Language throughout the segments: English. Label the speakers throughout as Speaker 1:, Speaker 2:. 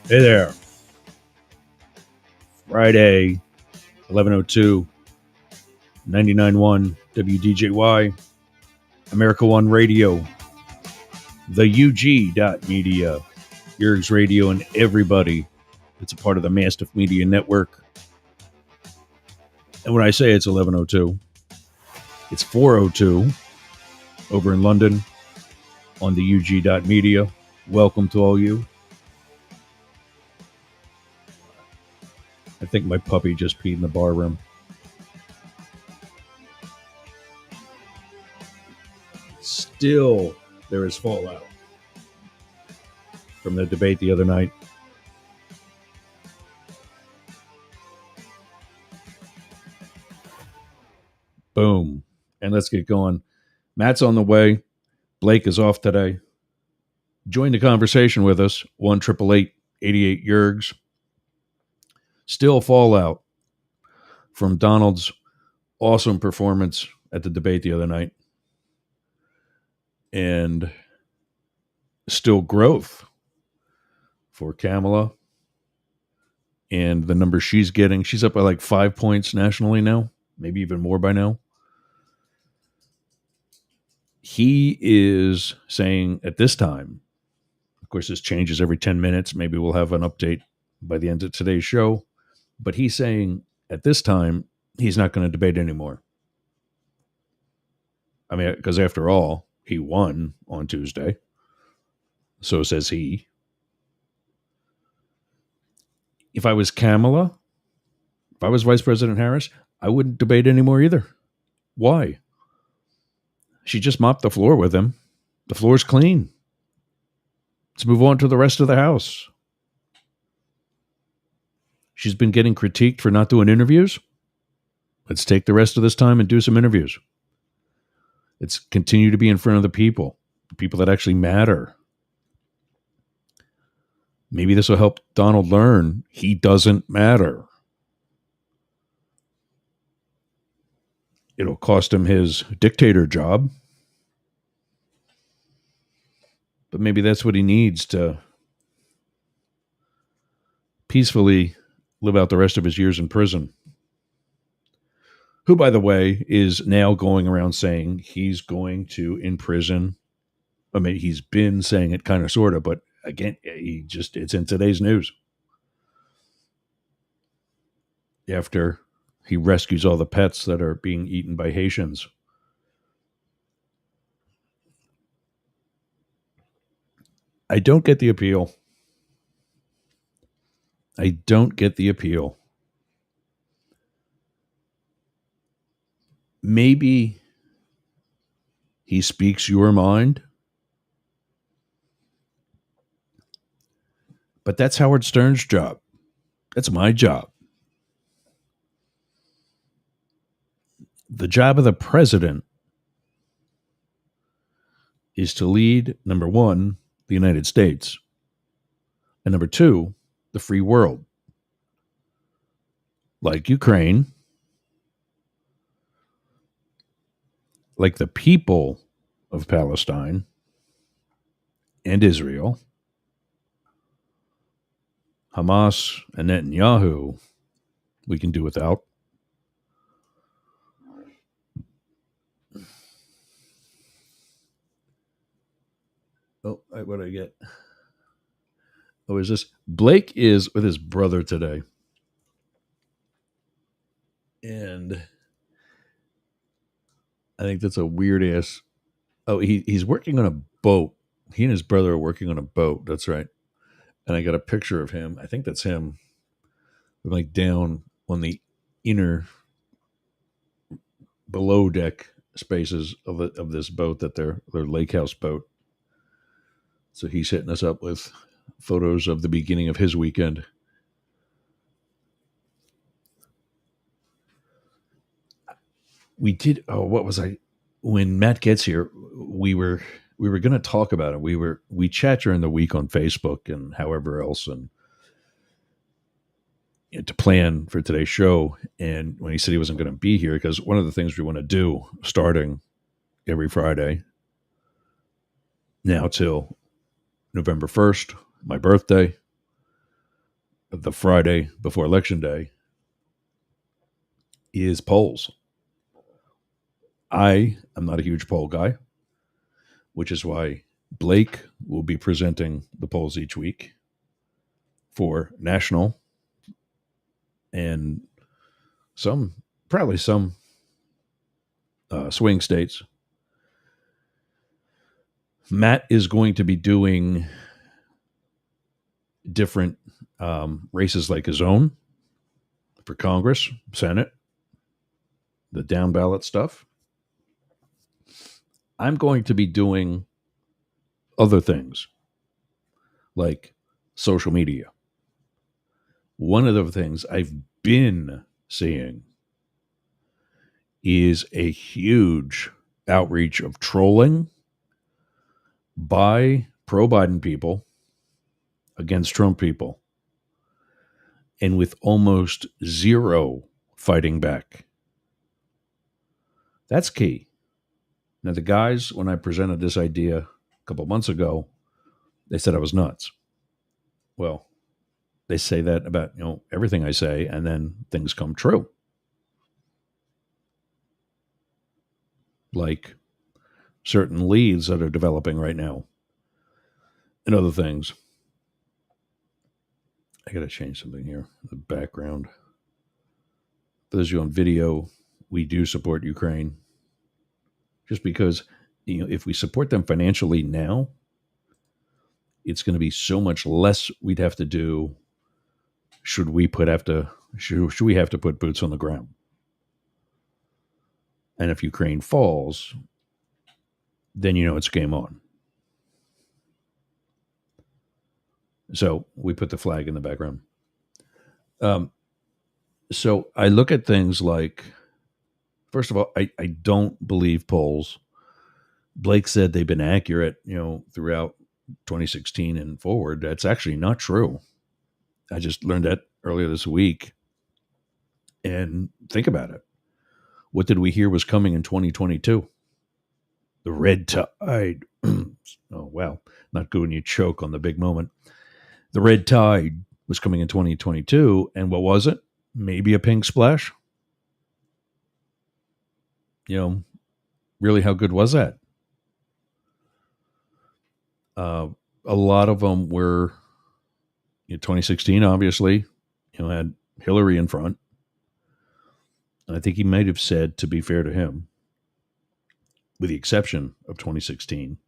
Speaker 1: Hey there. Friday, 11:02, 99.1 WDJY, America One Radio, the UG Media, Yerg's Radio, and everybody that's a part of the Mastiff Media Network. And when I say it's 11:02, it's 4:02 over in London on the UG Media. Welcome to all you. I think my puppy just peed in the bar room. Still, there is fallout from the debate the other night. Boom. And let's get going. Matt's on the way. Blake is off today. Join the conversation with us. 1-888-88 Yergs. Still fallout from Donald's awesome performance at the debate the other night. And still growth for Kamala and the number she's getting. She's up by like 5 points nationally now, maybe even more by now. He is saying at this time, of course, this changes every 10 minutes. Maybe we'll have an update by the end of today's show. But he's saying at this time, he's not going to debate anymore. I mean, because after all, he won on Tuesday. So says he. If I was Kamala, if I was Vice President Harris, I wouldn't debate anymore either. Why? She just mopped the floor with him. The floor's clean. Let's move on to the rest of the House. She's been getting critiqued for not doing interviews. Let's take the rest of this time and do some interviews. Let's continue to be in front of the people that actually matter. Maybe this will help Donald learn he doesn't matter. It'll cost him his dictator job. But maybe that's what he needs to peacefully live out the rest of his years in prison. Who, by the way, is now going around saying he's going to imprison. I mean, he's been saying it kind of, sort of, but again, it's in today's news. After he rescues all the pets that are being eaten by Haitians. I don't get the appeal. Maybe he speaks your mind. But that's Howard Stern's job. That's my job. The job of the president is to lead, number one, the United States, and number two, the free world. Like Ukraine, like the people of Palestine and Israel, Hamas and Netanyahu, we can do without. Oh, what did I get? Oh, is this? Blake is with his brother today. And I think that's a weird ass. Oh, he's working on a boat. He and his brother are working on a boat. That's right. And I got a picture of him. I think that's him. Like down on the inner below deck spaces of this boat, that their lake house boat. So he's hitting us up with photos of the beginning of his weekend. We did. Oh, what was I? When Matt gets here, we were going to talk about it. We chat during the week on Facebook and however else, and to plan for today's show. And when he said he wasn't going to be here, because one of the things we want to do starting every Friday now till November 1st, my birthday, the Friday before Election Day is polls. I am not a huge poll guy, which is why Blake will be presenting the polls each week for national and probably some swing states. Matt is going to be doing different races like his own for Congress, Senate, the down ballot stuff. I'm going to be doing other things like social media. One of the things I've been seeing is a huge outreach of trolling by pro Biden people against Trump people, and with almost zero fighting back. That's key. Now, the guys, when I presented this idea a couple months ago, they said I was nuts. Well, they say that about everything I say, and then things come true. Like certain leads that are developing right now and other things. I got to change something here. The background. For those of you on video, we do support Ukraine. Just because, if we support them financially now, it's going to be so much less we'd have to do should we have to put boots on the ground. And if Ukraine falls, then it's game on. So we put the flag in the background. So I look at things like, first of all, I don't believe polls. Blake said they've been accurate, throughout 2016 and forward. That's actually not true. I just learned that earlier this week. And think about it. What did we hear was coming in 2022? The red tide. Oh, wow. Not good when you choke on the big moment. The red tide was coming in 2022. And what was it? Maybe a pink splash? Really, how good was that? A lot of them were 2016, obviously, had Hillary in front. And I think he might have said, to be fair to him, with the exception of 2016.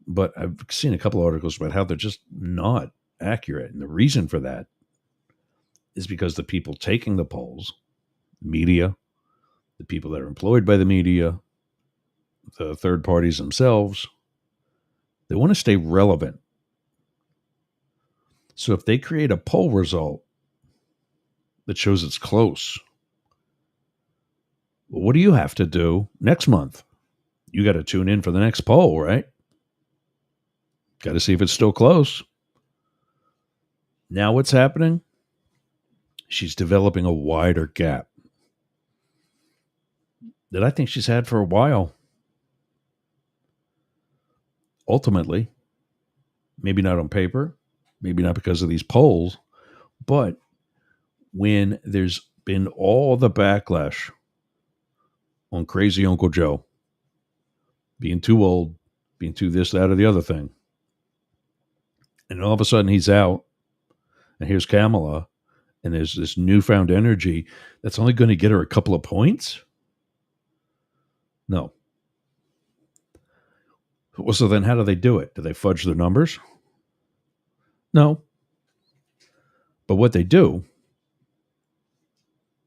Speaker 1: But I've seen a couple of articles about how they're just not accurate. And the reason for that is because the people taking the polls, media, the people that are employed by the media, the third parties themselves, they want to stay relevant. So if they create a poll result that shows it's close, well, what do you have to do next month? You got to tune in for the next poll, right? Got to see if it's still close. Now what's happening? She's developing a wider gap that I think she's had for a while. Ultimately, maybe not on paper, maybe not because of these polls, but when there's been all the backlash on crazy Uncle Joe being too old, being too this, that, or the other thing, and all of a sudden he's out, and here's Kamala, and there's this newfound energy that's only going to get her a couple of points? No. Well, so then how do they do it? Do they fudge their numbers? No. But what they do,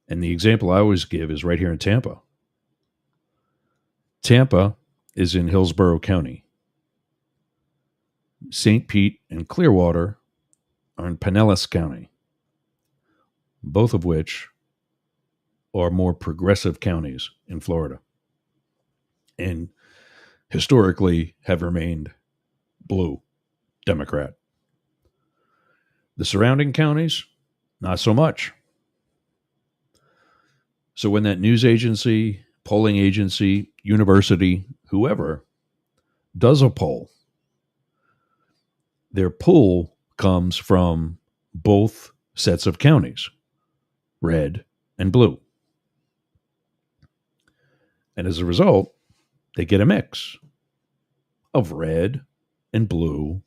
Speaker 1: and the example I always give is right here in Tampa. Tampa is in Hillsborough County. St. Pete and Clearwater are in Pinellas County, both of which are more progressive counties in Florida and historically have remained blue, Democrat. The surrounding counties, not so much. So when that news agency, polling agency, university, whoever does a poll, their poll comes from both sets of counties, red and blue. And as a result, they get a mix of red and blue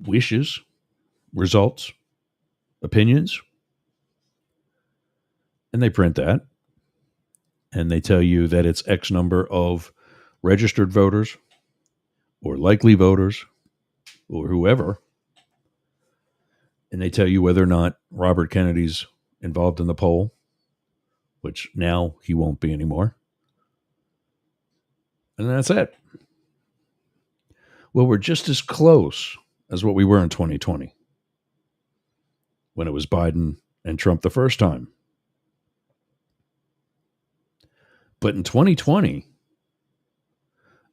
Speaker 1: wishes, results, opinions, and they print that. And they tell you that it's X number of registered voters or likely voters or whoever. And they tell you whether or not Robert Kennedy's involved in the poll, which now he won't be anymore. And that's it. Well, we're just as close as what we were in 2020 when it was Biden and Trump the first time. But in 2020,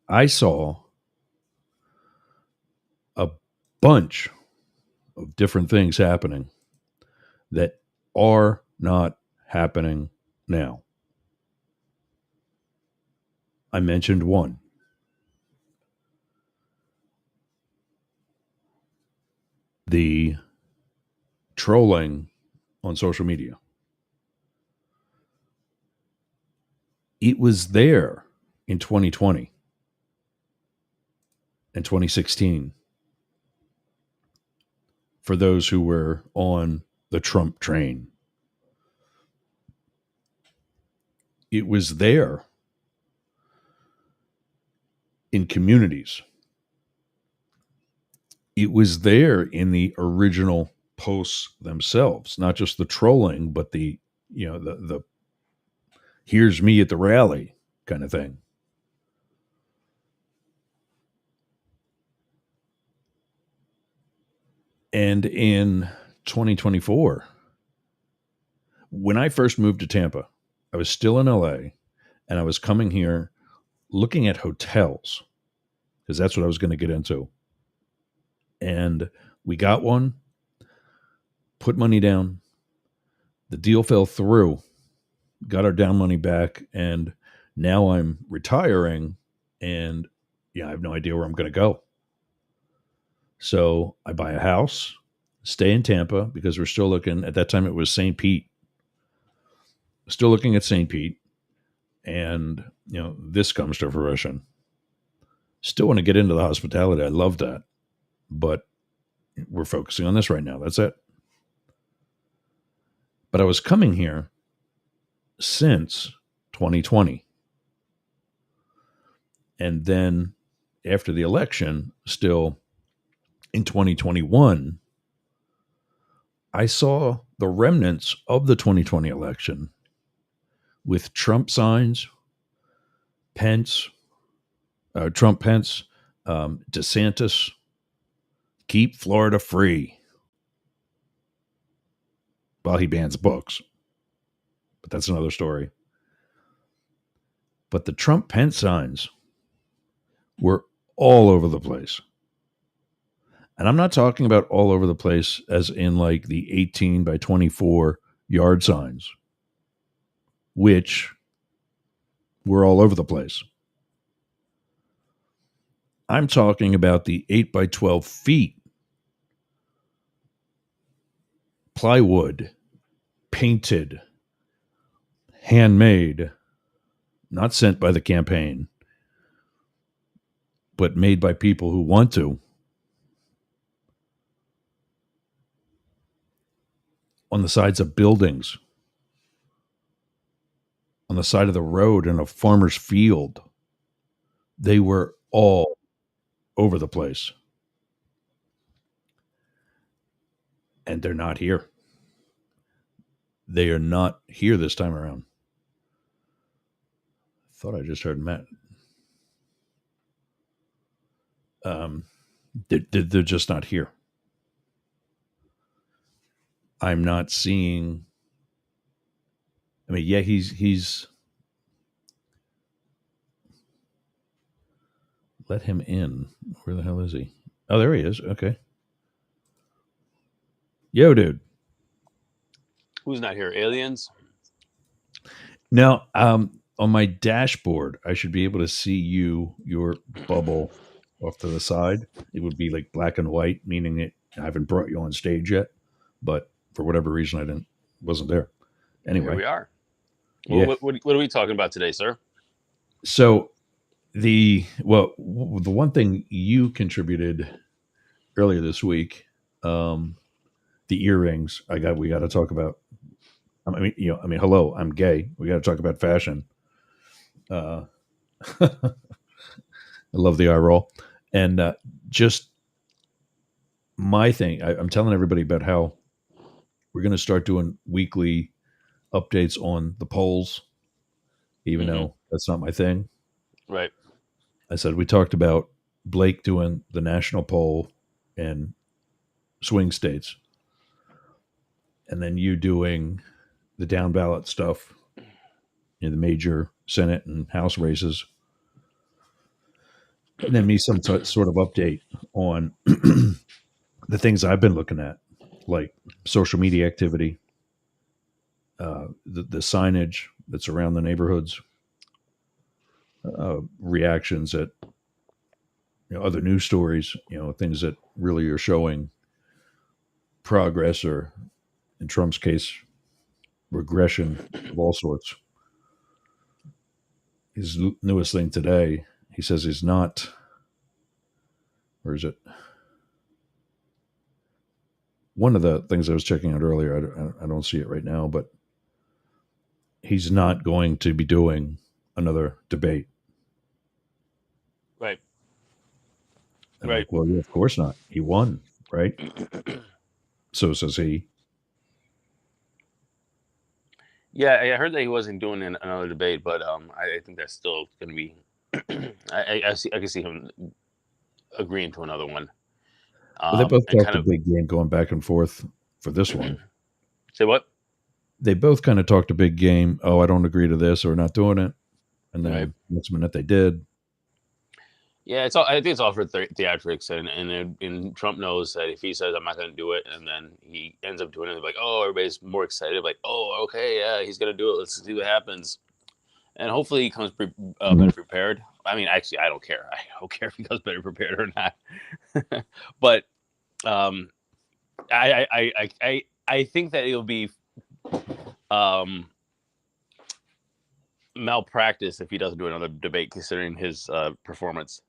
Speaker 1: I saw a bunch of different things happening that are not happening now. I mentioned one. The trolling on social media. It was there in 2020 and 2016 for those who were on the Trump train. It was there in communities. It was there in the original posts themselves, not just the trolling, but the here's me at the rally kind of thing. And in 2024, when I first moved to Tampa, I was still in LA and I was coming here looking at hotels because that's what I was going to get into. And we got one, put money down. The deal fell through, got our down money back, and now I'm retiring and I have no idea where I'm going to go. So I buy a house, stay in Tampa because we're still looking. At that time, it was St. Pete. Still looking at St. Pete. And, this comes to fruition. Still want to get into the hospitality. I love that. But we're focusing on this right now. That's it. But I was coming here since 2020. And then after the election, still in 2021, I saw the remnants of the 2020 election with Trump signs, Trump, Pence, DeSantis, keep Florida free. Well, he bans books, but that's another story. But the Trump Pence signs were all over the place. And I'm not talking about all over the place as in like the 18 by 24 yard signs, which were all over the place. I'm talking about the 8 by 12 feet, plywood, painted, handmade, not sent by the campaign, but made by people who want to. On the sides of buildings, on the side of the road in a farmer's field. They were all over the place. And they're not here. They are not here this time around. Thought I just heard Matt. They're just not here. I'm not seeing. I mean, yeah, he's let him in. Where the hell is he? Oh, there he is. Okay. Yo, dude.
Speaker 2: Who's not here? Aliens?
Speaker 1: Now, on my dashboard, I should be able to see your bubble off to the side. It would be like black and white, meaning I haven't brought you on stage yet, but for whatever reason, I didn't wasn't there.
Speaker 2: Well, here
Speaker 1: Anyway,
Speaker 2: we are.
Speaker 1: yeah.
Speaker 2: What are we talking about today, sir?
Speaker 1: So the one thing you contributed earlier this week, um, the earrings. We got to talk about. Hello, I'm gay. We got to talk about fashion. Uh, I love the eye roll, and just my thing. I'm telling everybody about how we're going to start doing weekly updates on the polls, even
Speaker 2: Mm-hmm.
Speaker 1: though that's not my thing.
Speaker 2: Right.
Speaker 1: I said we talked about Blake doing the national poll in swing states, and then you doing the down ballot stuff in the major Senate and House races, and then me some sort of update on the things I've been looking at, like social media activity, the signage that's around the neighborhoods, reactions at other news stories, things that really are showing progress or, in Trump's case, regression of all sorts. His newest thing today, he says he's not. Where is it? One of the things I was checking out earlier, I don't see it right now, but he's not going to be doing another debate.
Speaker 2: Right.
Speaker 1: I'm
Speaker 2: Right.
Speaker 1: like, well, yeah, of course not. He won, right? So says he.
Speaker 2: Yeah, I heard that he wasn't doing another debate, but I think that's still going to be. I can see him agreeing to another one.
Speaker 1: Well, they both
Speaker 2: And
Speaker 1: talked
Speaker 2: kind
Speaker 1: a
Speaker 2: of
Speaker 1: big game going back and forth for this one.
Speaker 2: say what?
Speaker 1: They both kind of talked a big game. Oh, I don't agree to this, or we're not doing it. And
Speaker 2: Right.
Speaker 1: then next minute they did.
Speaker 2: Yeah, it's all. I think it's all for theatrics, and Trump knows that if he says I'm not going to do it, and then he ends up doing it, like oh, everybody's more excited, like oh, okay, yeah, he's going to do it. Let's see what happens, and hopefully he comes better prepared. I mean, actually, I don't care. I don't care if he comes better prepared or not. But um, I think that it'll be um, malpractice if he doesn't do another debate, considering his performance.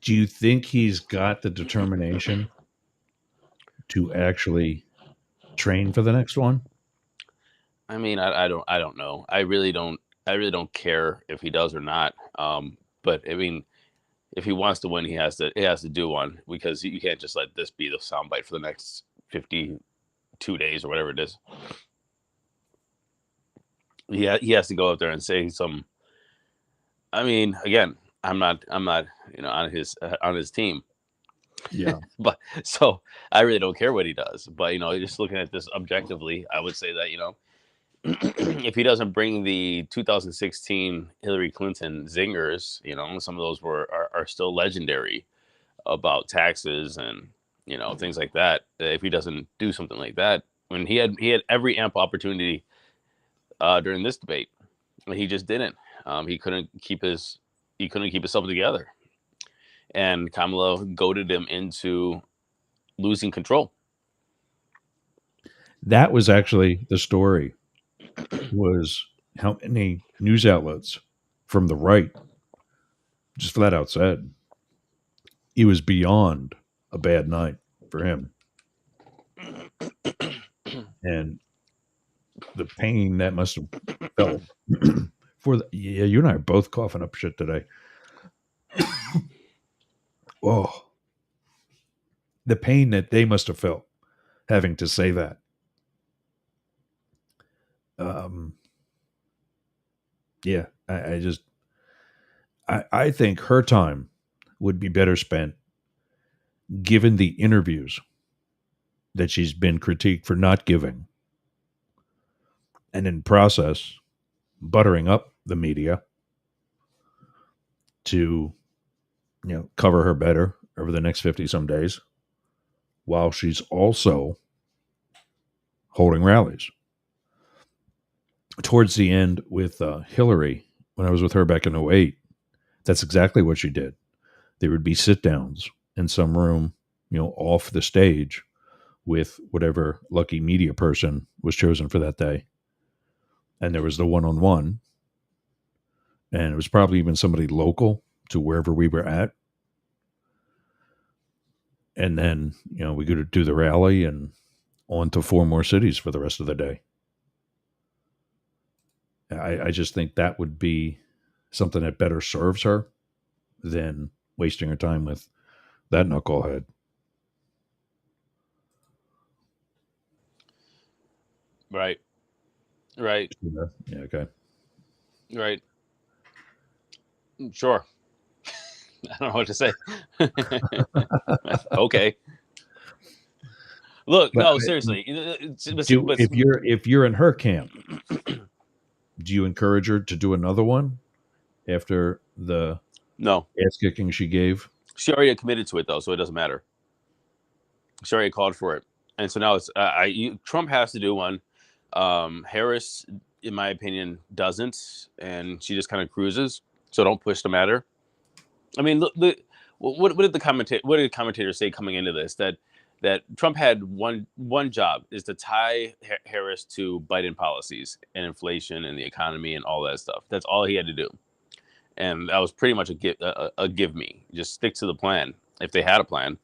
Speaker 1: Do you think he's got the determination to actually train for the next one?
Speaker 2: I mean, I don't know. I really don't care if he does or not. But I mean, if he wants to win, he has to do one because you can't just let this be the soundbite for the next 52 days or whatever it is. He has to go out there and say some. I mean, again, I'm not on his team,
Speaker 1: Yeah.
Speaker 2: but so I really don't care what he does. But just looking at this objectively, I would say that if he doesn't bring the 2016 Hillary Clinton zingers, some of those are still legendary about taxes and things like that. If he doesn't do something like that, when he had every ample opportunity during this debate, he just didn't. He couldn't keep himself together, and Kamala goaded him into losing control.
Speaker 1: That was actually the story, was how many news outlets from the right just flat out said it was beyond a bad night for him. And the pain that must have felt yeah, you and I are both coughing up shit today. Oh, the pain that they must have felt having to say that. Um, yeah, I think her time would be better spent given the interviews that she's been critiqued for not giving, and in process buttering up the media to cover her better over the next 50 some days, while she's also holding rallies. Towards the end with Hillary, when I was with her back in '08, that's exactly what she did. There would be sit downs in some room, off the stage with whatever lucky media person was chosen for that day. And there was the one on one, and it was probably even somebody local to wherever we were at. And then, we go to do the rally and on to four more cities for the rest of the day. I just think that would be something that better serves her than wasting her time with that knucklehead.
Speaker 2: Right. Right.
Speaker 1: Yeah, okay.
Speaker 2: Right. Sure. I don't know what to say. Okay. Look,
Speaker 1: But
Speaker 2: no, seriously.
Speaker 1: do if you're in her camp, do you encourage her to do another one after the
Speaker 2: no,
Speaker 1: ass kicking she gave?
Speaker 2: she already committed to it though, so it doesn't matter. She already called for it, and so now it's Trump has to do one. Harris, in my opinion, doesn't, and she just kind of cruises. So don't push the matter. I mean, what did the commentators say coming into this? That Trump had one job, is to tie Harris to Biden policies and inflation and the economy and all that stuff. That's all he had to do, and that was pretty much a give me. Just stick to the plan if they had a plan.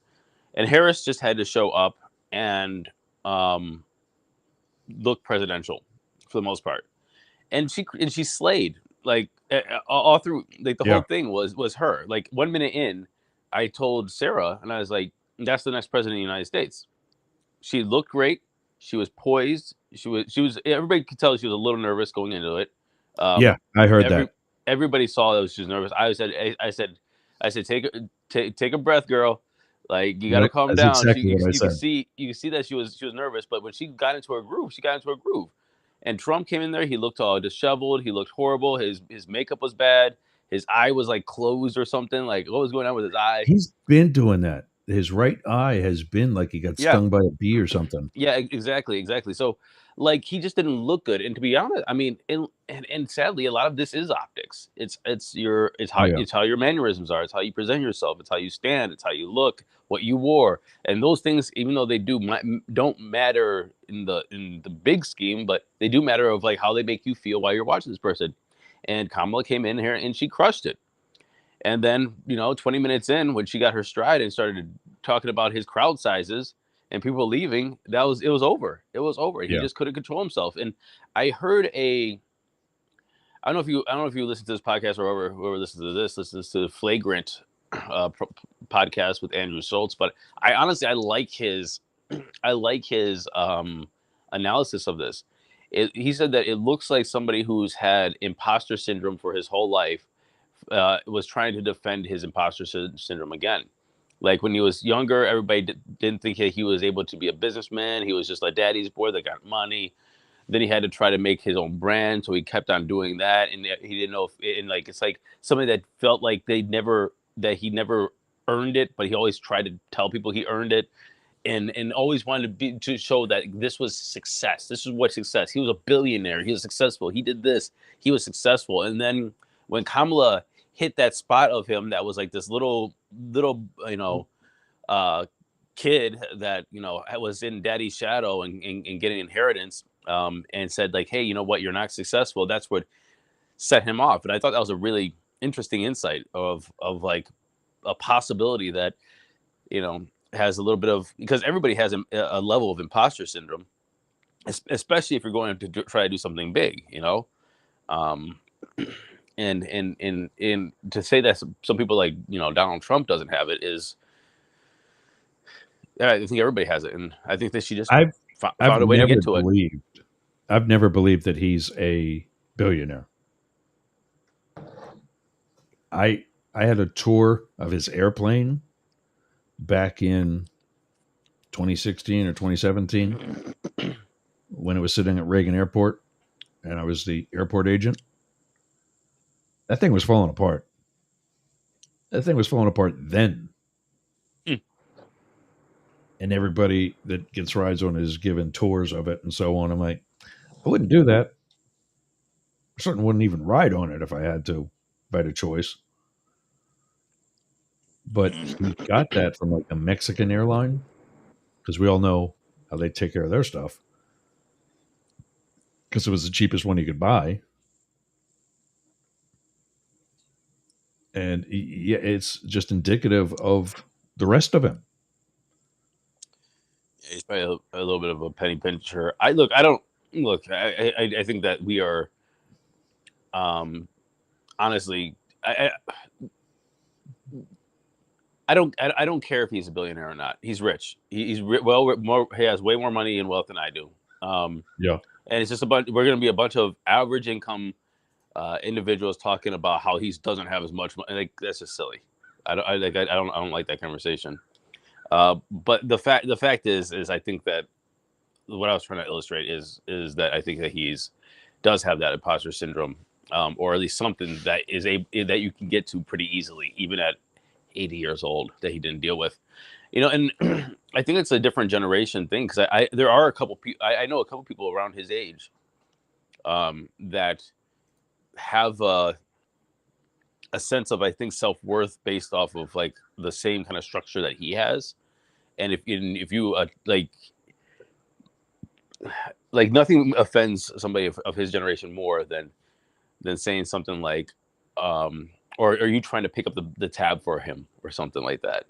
Speaker 2: And Harris just had to show up and um, look presidential for the most part, and she slayed, like all through, like the whole
Speaker 1: Yeah.
Speaker 2: thing was her. Like 1 minute in, I told Sarah, and I was like, "That's the next president of the United States." She looked great. She was poised. She was. Everybody could tell she was a little nervous going into it.
Speaker 1: Yeah,
Speaker 2: Um,
Speaker 1: I heard
Speaker 2: every
Speaker 1: that.
Speaker 2: everybody saw that she was nervous. I said, take a breath, girl. Like you got to
Speaker 1: Yep,
Speaker 2: calm
Speaker 1: that's
Speaker 2: down. She
Speaker 1: exactly
Speaker 2: you,
Speaker 1: what I
Speaker 2: you can
Speaker 1: said.
Speaker 2: see that she was nervous, but when she got into her groove, she got into her groove. And Trump came in there. He looked all disheveled. He looked horrible. His makeup was bad. His eye was like closed or something. Like what was going on with his eye?
Speaker 1: He's been doing that. His right eye has been like he got
Speaker 2: Yeah,
Speaker 1: stung by a bee or something.
Speaker 2: yeah, exactly. So, like, he just didn't look good. And to be honest, I mean, and sadly, a lot of this is optics.
Speaker 1: Oh yeah.
Speaker 2: It's how your mannerisms are. It's how you present yourself. It's how you stand. It's how you look. What you wore. And those things, even though they don't matter in the big scheme, but they do matter of like how they make you feel while you're watching this person. And Kamala came in here and she crushed it. And then, 20 minutes in, when she got her stride and started talking about his crowd sizes and people leaving, it was over. It was over. He
Speaker 1: Yeah.
Speaker 2: just couldn't control himself. And I heard I don't know if you listen to this podcast or whoever listens to the Flagrant podcast with Andrew Schultz, but I like his analysis of this. He said that it looks like somebody who's had imposter syndrome for his whole life was trying to defend his imposter syndrome again. Like when he was younger, everybody didn't think he was able to be a businessman. He was just a daddy's boy that got money. Then he had to try to make his own brand, so he kept on doing that, and he didn't know if. And like it's like somebody that felt like he never earned it, but he always tried to tell people he earned it, and always wanted to show that this was success. This is what success. He was a billionaire. He was successful. He did this. He was successful. And then when Kamala hit that spot of him, that was like this little uh, kid that was in daddy's shadow and getting inheritance, and said like, hey, you know what, you're not successful. That's what set him off. And I thought that was a really interesting insight of like a possibility that you know has a little bit of, because everybody has a level of imposter syndrome, especially if you're going to try to do something big, um, and to say that some people like Donald Trump doesn't have it is, yeah, I think everybody has it, and I think that she just
Speaker 1: I've I've
Speaker 2: found a way to
Speaker 1: never
Speaker 2: get to it.
Speaker 1: believed I've never believed that he's a billionaire. I I had a tour of his airplane back in 2016 or 2017 when it was sitting at Reagan Airport and I was the airport agent. That thing was falling apart. That thing was falling apart then. And everybody that gets rides on it is given tours of it and so on. I'm like, I wouldn't do that. I certainly wouldn't even ride on it if I had to, if I had a choice. but he got that from like a Mexican airline because we all know how they take care of their stuff because it was the cheapest one you could buy. And yeah, it's just indicative of the rest of him.
Speaker 2: He's probably a little bit of a penny pincher. I look. I don't look. I think that we are. Um, honestly, I don't care if he's a billionaire or not. He's rich. Well, more. He has way more money and wealth than I do. Um,
Speaker 1: Yeah.
Speaker 2: and it's just a bunch. We're going to be a bunch of average income individuals talking about how he doesn't have as much money. Like that's just silly. I don't like that conversation. But the fact is I think that what I was trying to illustrate is that I think that he's does have that imposter syndrome, or at least something that is that you can get to pretty easily, even at 80 years old, that he didn't deal with. And I think it's a different generation thing because there are a couple people I know a couple people around his age that have a sense of, I think, self worth based off of like the same kind of structure that he has. And if you like nothing offends somebody of his generation more than saying something like, or are you trying to pick up the tab for him or something like that?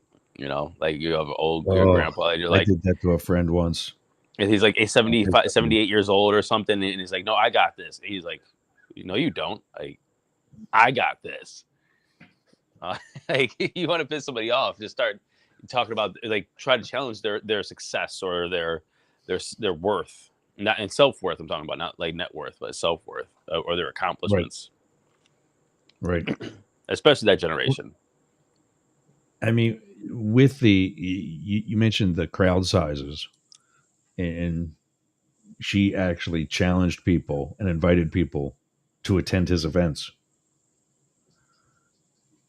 Speaker 2: Like you have your
Speaker 1: Oh,
Speaker 2: grandpa and you're
Speaker 1: I
Speaker 2: like,
Speaker 1: did that to a friend once.
Speaker 2: and he's like a
Speaker 1: I did
Speaker 2: 75,
Speaker 1: that to him.
Speaker 2: 78 years old or something. And he's like, no, I got this. And he's like, no, you don't. Like, I got this. Uh, like you want to piss somebody off, just start talking about like try to challenge their success or their worth, not and self worth. I'm talking about not like net worth, but self worth or their
Speaker 1: Right.
Speaker 2: accomplishments,
Speaker 1: Right.
Speaker 2: especially that generation.
Speaker 1: I mean, with you mentioned the crowd sizes, and she actually challenged people and invited people to attend his events.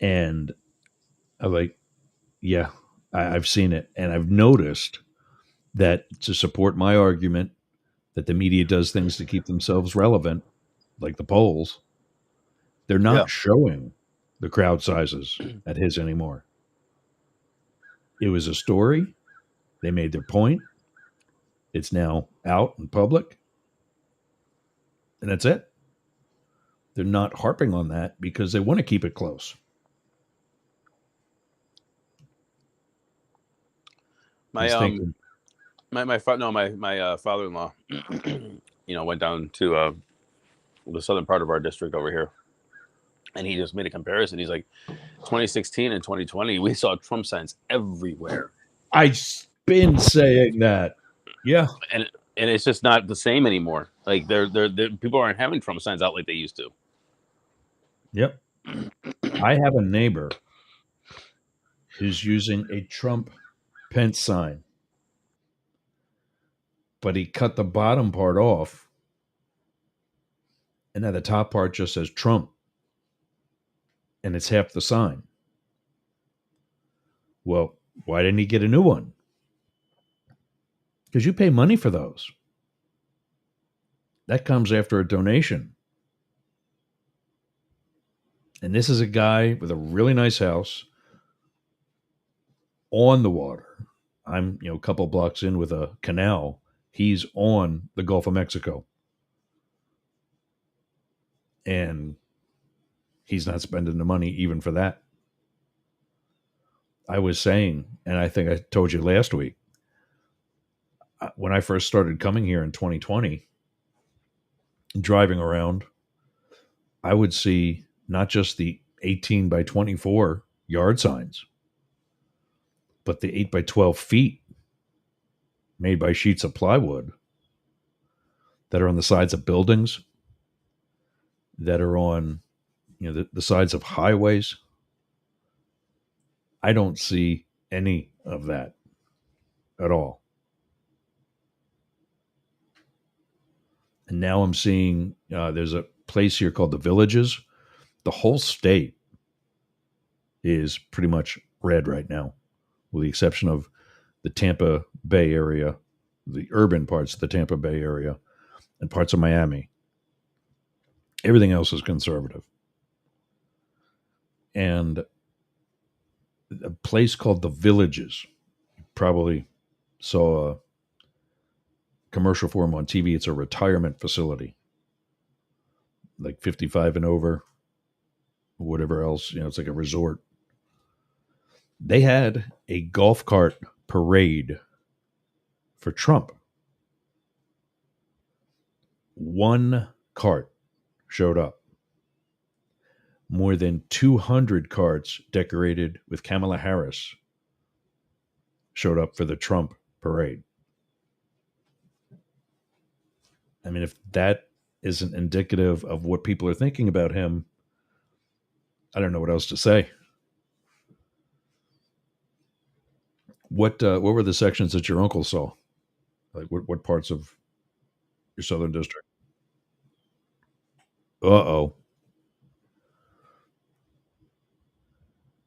Speaker 1: And I'm like, yeah, I've seen it. And I've noticed that to support my argument that the media does things to keep themselves relevant, like the polls, they're
Speaker 2: Yeah,
Speaker 1: not showing the crowd sizes at his anymore. It was a story. They made their point. It's now out in public, and that's it. They're not harping on that because they want to keep it close.
Speaker 2: my
Speaker 1: He's thinking,
Speaker 2: no my father-in-law, went down to the southern part of our district over here, and he just made a comparison. He's like, 2016 and 2020, we saw Trump signs everywhere,
Speaker 1: I've been saying that. Yeah.
Speaker 2: and it's just not the same anymore. Like they're people aren't having Trump signs out like they used to.
Speaker 1: Yep. I have a neighbor who's using a Trump Pence sign, but he cut the bottom part off, and now the top part just says Trump, and it's half the sign. Well, why didn't he get a new one? Because you pay money for those. That comes after a donation. And this is a guy with a really nice house on the water. I'm, a couple blocks in with a canal. He's on the Gulf of Mexico. And he's not spending the money even for that. I was saying, and I think I told you last week, when I first started coming here in 2020, driving around, I would see not just the 18 by 24 yard signs, but the 8 by 12 feet made by sheets of plywood that are on the sides of buildings, that are on the sides of highways. I don't see any of that at all. And now I'm seeing there's a place here called the Villages. The whole state is pretty much red right now, with the exception of the Tampa Bay area, the urban parts of the Tampa Bay area, and parts of Miami. Everything else is conservative. And a place called the Villages. Probably saw a commercial for him on TV. It's a retirement facility, like 55 and over, whatever else. It's like a resort. They had a golf cart parade for Trump. One cart showed up. More than 200 carts decorated with Kamala Harris showed up for the Trump parade. I mean, if that isn't indicative of what people are thinking about him, I don't know what else to say. What were the sections that your uncle saw? Like what parts of your southern district? Uh oh.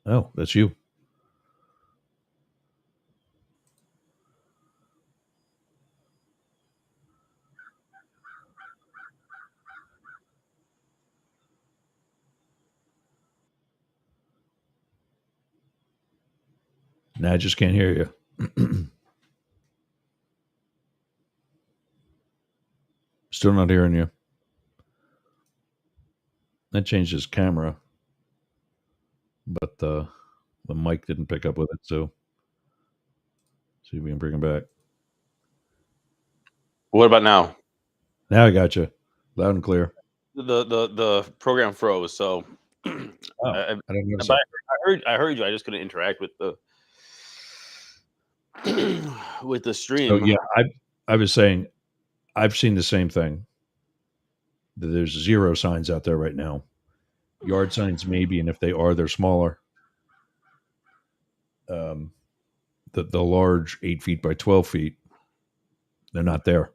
Speaker 1: Oh, that's you. Nah, I just can't hear you. Still not hearing you. That changed his camera, but the mic didn't pick up with it. So see if we can bring him back.
Speaker 2: What about now?
Speaker 1: Now I got you, loud and clear.
Speaker 2: The program froze. So,
Speaker 1: Oh,
Speaker 2: I,
Speaker 1: I didn't notice
Speaker 2: but
Speaker 1: that.
Speaker 2: I heard you. I just couldn't interact with the with the
Speaker 1: So
Speaker 2: stream.
Speaker 1: yeah, I was saying I've seen the same thing. There's 0 signs out there right now. Yard signs maybe, and if they are, they're smaller. Um, the large 8 feet by 12 feet, they're not there.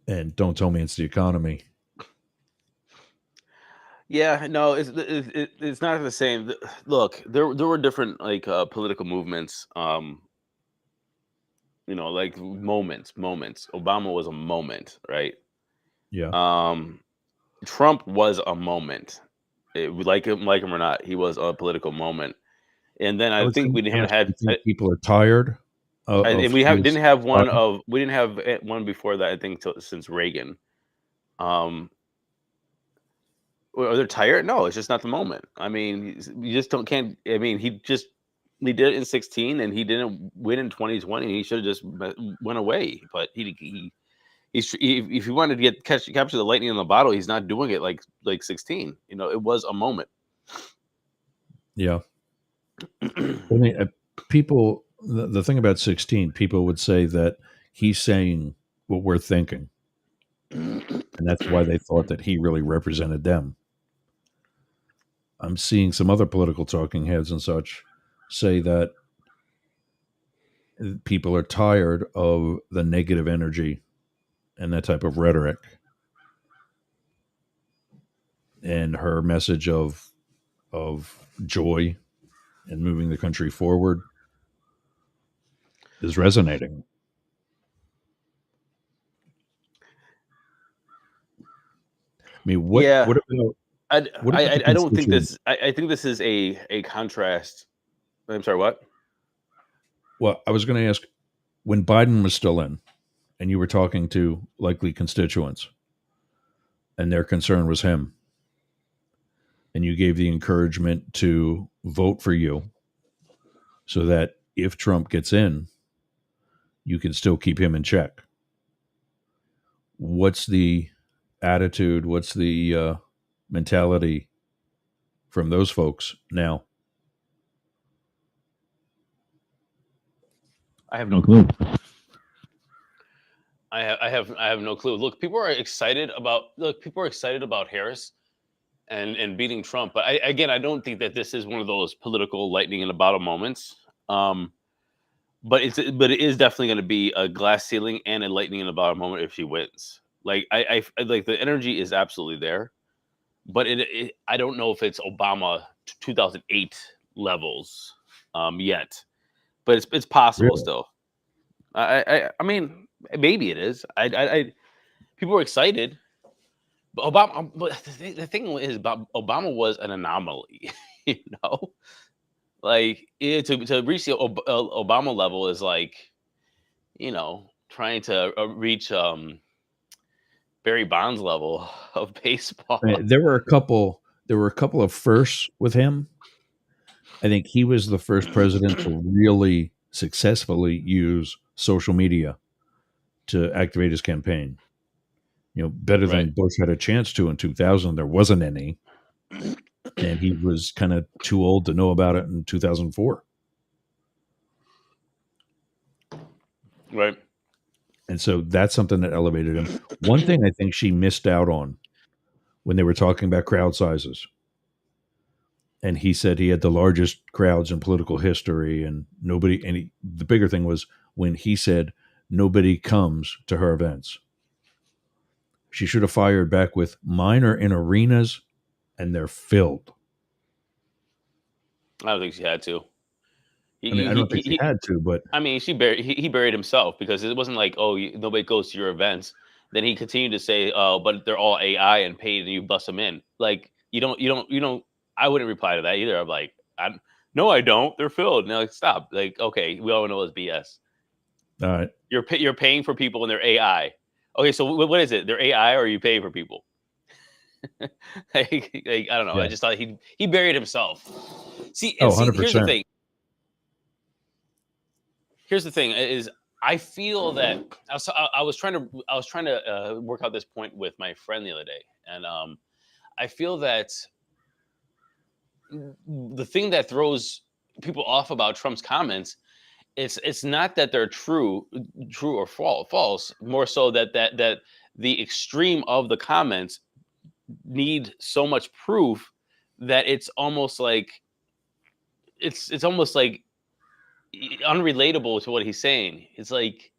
Speaker 1: And don't tell me it's the economy.
Speaker 2: Yeah, no, it's not the same. Look, there were different like political movements. Like moments. Obama was a moment, right?
Speaker 1: Yeah,
Speaker 2: Um, Trump was a moment. Like him or not, he was a political moment. And then
Speaker 1: I
Speaker 2: I
Speaker 1: was
Speaker 2: think
Speaker 1: going
Speaker 2: we
Speaker 1: to
Speaker 2: didn't
Speaker 1: ask. Do
Speaker 2: have
Speaker 1: you think people are tired
Speaker 2: and
Speaker 1: of
Speaker 2: we have
Speaker 1: his
Speaker 2: didn't have one
Speaker 1: style?
Speaker 2: of we didn't have one before that. I think since Reagan. Um, are they tired? No, it's just not the moment. I mean, you just don't can't. I mean, he did it in 16, and he didn't win in 2020. He should have just went away. But if he wanted to capture the lightning in the bottle, he's not doing it like 16. It was a moment.
Speaker 1: Yeah, I mean, people. The thing about 16, people would say that he's saying what we're thinking, and that's why they thought that he really represented them. I'm seeing some other political talking heads and such say that people are tired of the negative energy and that type of rhetoric, and her message of joy and moving the country forward is resonating. I mean,
Speaker 2: Yeah, I
Speaker 1: what about the
Speaker 2: I don't think
Speaker 1: constituents?
Speaker 2: this. I think this is a contrast. I'm sorry. What?
Speaker 1: Well, I was going to ask, when Biden was still in, and you were talking to likely constituents, and their concern was him, and you gave the encouragement to vote for you, so that if Trump gets in, you can still keep him in check. What's the attitude? What's the mentality from those folks now?
Speaker 2: I have no clue. I have no clue. People are excited about Harris and beating Trump, but I don't think that this is one of those political lightning in a bottle moments. Um, but it is definitely going to be a glass ceiling and a lightning in a bottle moment if she wins. Like like the energy is absolutely there, but I don't know if it's Obama 2008 levels yet, but it's possible
Speaker 1: Really?
Speaker 2: still. I mean, maybe it is. People are excited, but Obama. But the thing is, about Obama was an anomaly. You know, like to reach the Obama level is like, trying to reach Barry Bonds level of baseball.
Speaker 1: There were a couple. There were a couple of firsts with him. I think he was the first president to really successfully use social media to activate his campaign. Better
Speaker 2: Right.
Speaker 1: than Bush had a chance to in 2000. There wasn't any, and he was kind of too old to know about it in 2004.
Speaker 2: Right.
Speaker 1: And so that's something that elevated him. One thing I think she missed out on when they were talking about crowd sizes, and he said he had the largest crowds in political history, and nobody. And the bigger thing was when he said nobody comes to her events. She should have fired back with mine are in arenas and they're filled.
Speaker 2: I don't think she had to.
Speaker 1: I mean, I don't think she
Speaker 2: He
Speaker 1: had to, but
Speaker 2: I mean, he buried himself because it wasn't like, oh, nobody goes to your events. Then he continued to say, oh, but they're all AI and paid, and you bust them in. Like you don't. I wouldn't reply to that either. I'm like, no, I don't. They're filled. And they're like, stop. Like, okay, we all know it's BS.
Speaker 1: all right.
Speaker 2: You're paying for people and they're AI. Okay, so what is it? They're AI or are you paying for people? Like, I don't know. I
Speaker 1: Yeah.
Speaker 2: just thought he buried himself. See,
Speaker 1: Oh,
Speaker 2: and see,
Speaker 1: 100%.
Speaker 2: here's the thing is I feel that I was trying to work out this point with my friend the other day, and I feel that the thing that throws people off about Trump's comments, it's not that they're true or false, more so that the extreme of the comments need so much proof that it's almost like unrelatable to what he's saying. It's like,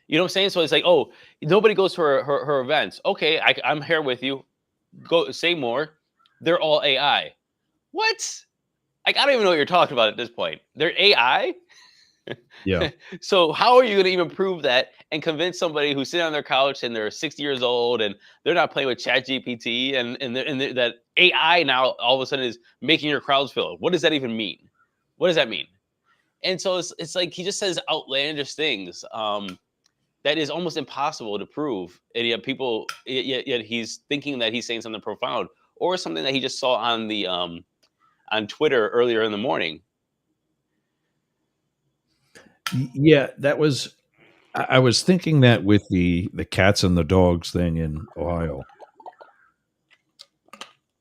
Speaker 2: you know what I'm saying? So it's like, oh, nobody goes to her events. Okay, I'm here with you. Go say more. They're all AI. What? Like, I don't even know what you're talking about at this point. They're AI.
Speaker 1: Yeah.
Speaker 2: So how are you going to even prove that and convince somebody who's sitting on their couch and they're 60 years old and they're not playing with Chat GPT and that AI now all of a sudden is making your crowds fill? What does that even mean? What does that mean? And so it's like he just says outlandish things that is almost impossible to prove, and yet yet he's thinking that he's saying something profound or something that he just saw on the on Twitter earlier in the morning.
Speaker 1: Yeah, that was. I was thinking that with the cats and the dogs thing in Ohio,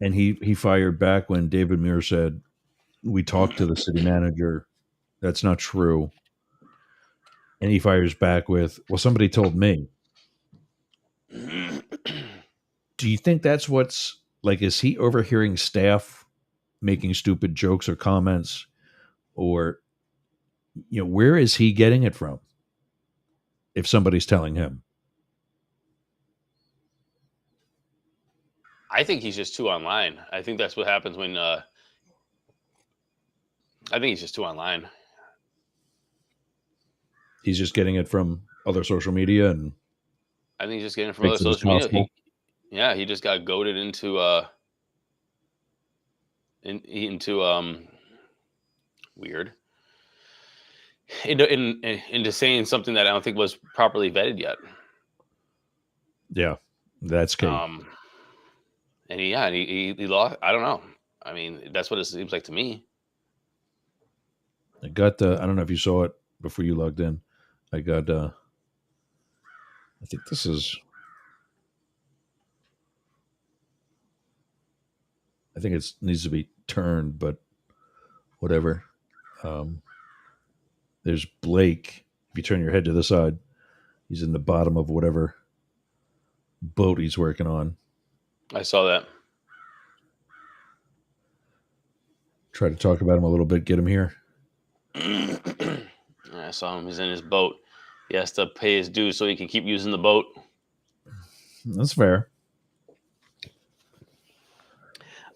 Speaker 1: and he fired back when David Muir said we talked to the city manager. That's not true. And he fires back with, well, somebody told me. Do you think that's what's like? Is he overhearing staff making stupid jokes or comments, or where is he getting it from? If somebody's telling him,
Speaker 2: I think he's just too online. I think that's what happens when I think he's just too online.
Speaker 1: he's just getting it from other social media and
Speaker 2: I think he's just getting it from other
Speaker 1: thinks it is
Speaker 2: social media.
Speaker 1: gospel.
Speaker 2: He just got goaded into into weird into saying something that I don't think was properly vetted yet.
Speaker 1: Yeah, that's key.
Speaker 2: And he lost. I don't know. I mean, that's what it seems like to me.
Speaker 1: I got I don't know if you saw it before you logged in. I got I think this is I think it needs to be turned, but whatever. Um, there's Blake. If you turn your head to the side, he's in the bottom of whatever boat he's working on.
Speaker 2: I saw that.
Speaker 1: Try to talk about him a little bit, get him here.
Speaker 2: I saw him. He's in his boat. He has to pay his dues so he can keep using the boat.
Speaker 1: That's fair.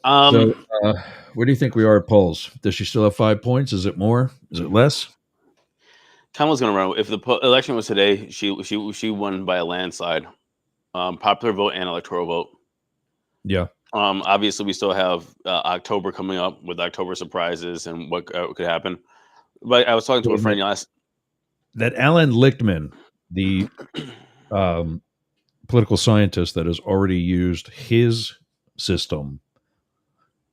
Speaker 1: So,
Speaker 2: Um,
Speaker 1: where do you think we are at polls? Does she still have 5 points? Is it more? Is it less?
Speaker 2: Kamala's going to run. If the election was today, she won by a landslide. Popular vote and electoral vote.
Speaker 1: Yeah.
Speaker 2: Obviously, we still have October coming up with October surprises and what could happen. But I was talking to a
Speaker 1: And
Speaker 2: friend last.
Speaker 1: that Alan Lichtman, the um, political scientist that has already used his system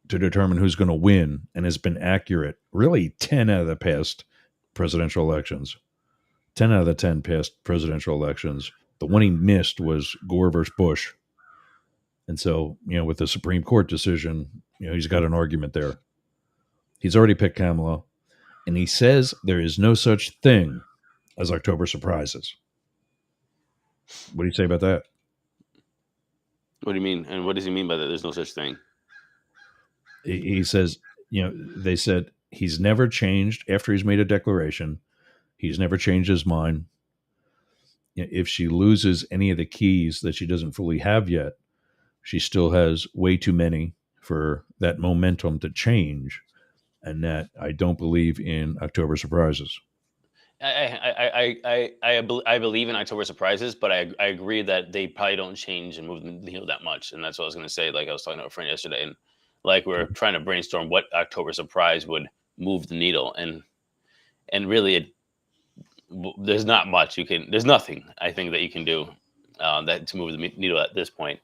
Speaker 1: to determine who's going to win and has been accurate really 10 out of the past presidential elections. 10 out of the 10 past presidential elections. The one he missed was Gore versus Bush. And so, with the Supreme Court decision, he's got an argument there. He's already picked Kamala, and he says there is no such thing as October surprises. What do you say about that?
Speaker 2: What do you mean? And what does he mean by that? There's no such thing.
Speaker 1: He says, they said he's never changed after he's made a declaration. He's never changed his mind. If she loses any of the keys that she doesn't fully have yet, she still has way too many for that momentum to change. And that I don't believe in October surprises.
Speaker 2: I believe in October surprises, but I agree that they probably don't change and move the needle that much. And that's what I was going to say. Like I was talking to a friend yesterday, and like we are trying to brainstorm what October surprise would move the needle, and really, there's not much you can. There's nothing I think that you can do that to move the needle at this point.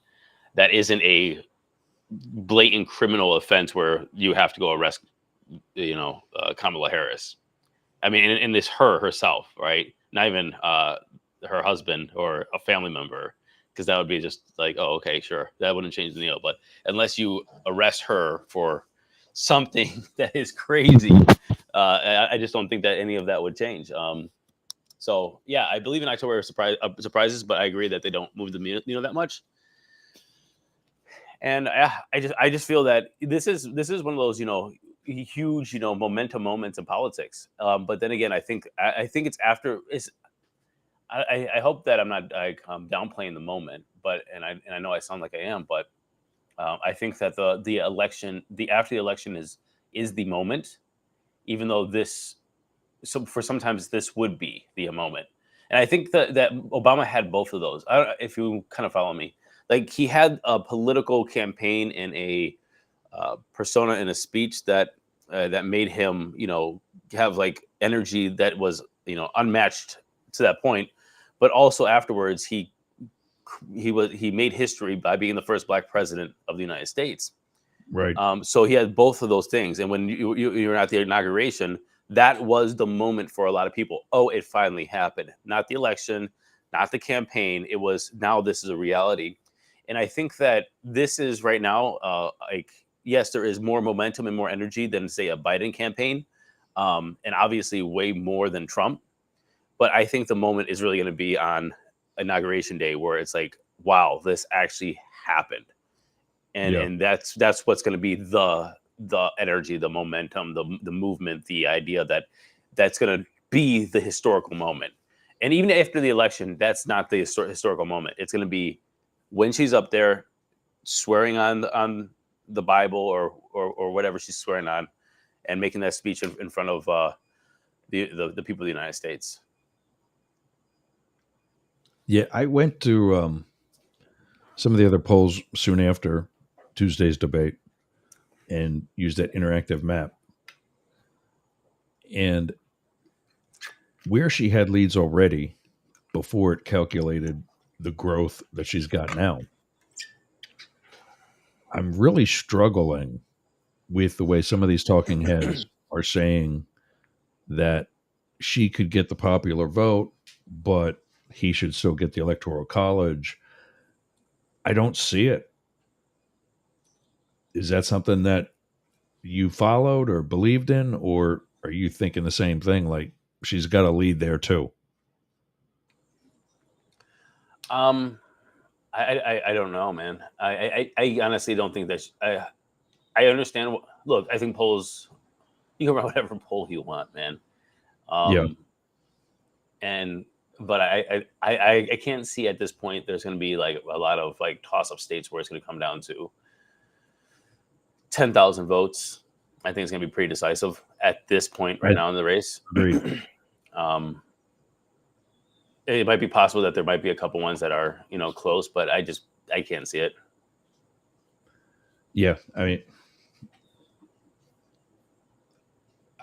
Speaker 2: That isn't a blatant criminal offense where you have to go arrest, Kamala Harris. I mean, and it's herself, right? Not even her husband or a family member, because that would be just like, oh, okay, sure, that wouldn't change the deal. But unless you arrest her for something that is crazy, I just don't think that any of that would change. So yeah, I believe in October surprises, but I agree that they don't move the needle that much. And I just feel that this is one of those huge momentum moments in politics. But then again, I think it's after it's. I hope that I'm not like downplaying the moment, but and I know I sound like I am, but I think that the election, the after the election is the moment, even though this, so for sometimes this would be the moment. And I think that Obama had both of those. I don't know if you kind of follow me. Like he had a political campaign and a persona in a speech that made him, have like energy that was, unmatched to that point. But also afterwards, he made history by being the first black president of the United States.
Speaker 1: Right.
Speaker 2: So he had both of those things. And when you're at the inauguration, that was the moment for a lot of people. Oh, it finally happened. Not the election, not the campaign. It was now this is a reality. And I think that this is right now, like, yes, there is more momentum and more energy than, say, a Biden campaign. And obviously way more than Trump. But I think the moment is really going to be on inauguration day where it's like, wow, this actually happened, and
Speaker 1: Yeah.
Speaker 2: that's what's going to be the energy, the momentum, the movement, the idea that that's going to be the historical moment. And even after the election, that's not the historical moment. It's going to be when she's up there swearing on the Bible or whatever she's swearing on, and making that speech in front of the people of the United States.
Speaker 1: Yeah. I went to some of the other polls soon after Tuesday's debate and used that interactive map. And where she had leads already before it calculated the growth that she's got now, I'm really struggling with the way some of these talking heads are saying that she could get the popular vote, but he should still get the electoral college. I don't see it. Is that something that you followed or believed in, or are you thinking the same thing? Like she's got a lead there too.
Speaker 2: Um, I don't know, man. I honestly don't think that. I understand. Look, I think polls. You can run whatever poll you want, man.
Speaker 1: Yeah,
Speaker 2: Um, and but I can't see at this point there's going to be like a lot of like toss up states where it's going to come down to 10,000 votes. I think it's going to be pretty decisive at this point right
Speaker 1: I
Speaker 2: now in the race.
Speaker 1: agreed.
Speaker 2: um, it might be possible that there might be a couple ones that are close, but I can't see it.
Speaker 1: Yeah, I mean,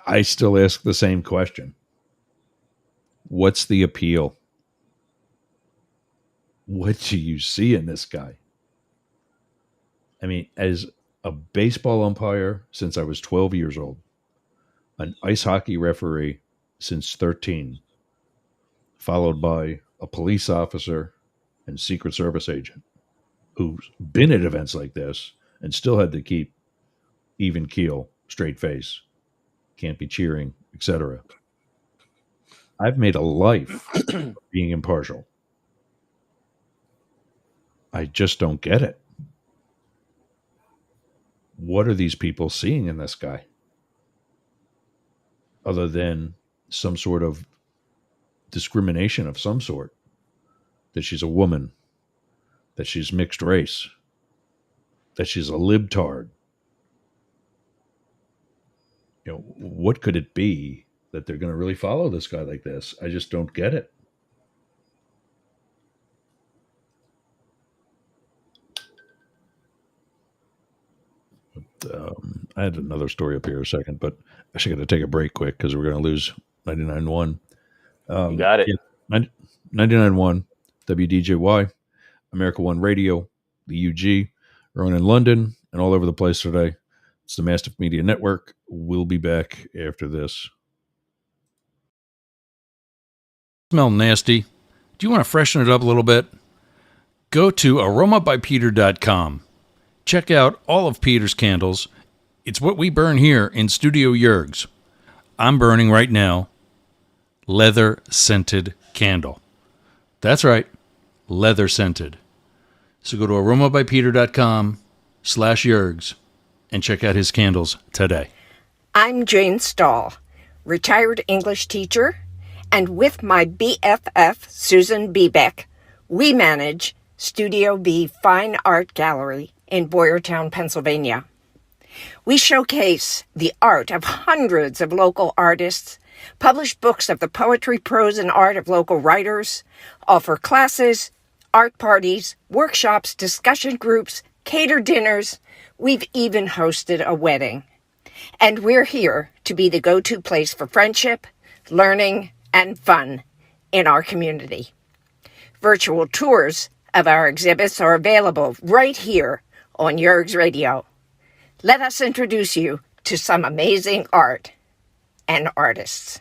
Speaker 1: I still ask the same question. What's the appeal? What do you see in this guy? I mean, as a baseball umpire since I was 12 years old, an ice hockey referee since 13, followed by a police officer and Secret Service agent who's been at events like this and still had to keep even keel, straight face, can't be cheering, etc. I've made a life being impartial. I just don't get it. What are these people seeing in this guy other than some sort of discrimination of some sort? That she's a woman, that she's mixed race, that she's a libtard. What could it be that they're going to really follow this guy like this? I just don't get it. I had another story up here a second, but I actually got to take a break quick because we're going to lose 99.1.
Speaker 2: You got it.
Speaker 1: Yeah, 99.1 WDJY, America One Radio, the UG, are on in London and all over the place today. It's the Mastiff Media Network. We'll be back after this. Smell nasty. Do you want to freshen it up a little bit? Go to aromabypeter.com. Check out all of Peter's candles. It's what we burn here in Studio Yerg's. I'm burning right now leather scented candle. That's right, leather scented. So go to aromabypeter.com/Yergs and check out his candles today.
Speaker 3: I'm Jane Stahl, retired English teacher, and with my BFF, Susan Bebeck, we manage Studio B Fine Art Gallery in Boyertown, Pennsylvania. We showcase the art of hundreds of local artists, publish books of the poetry, prose, and art of local writers, offer classes, art parties, workshops, discussion groups, cater dinners. We've even hosted a wedding. And we're here to be the go-to place for friendship, learning, and fun in our community. Virtual tours of our exhibits are available right here on Yerg's Radio. Let us introduce you to some amazing art and artists.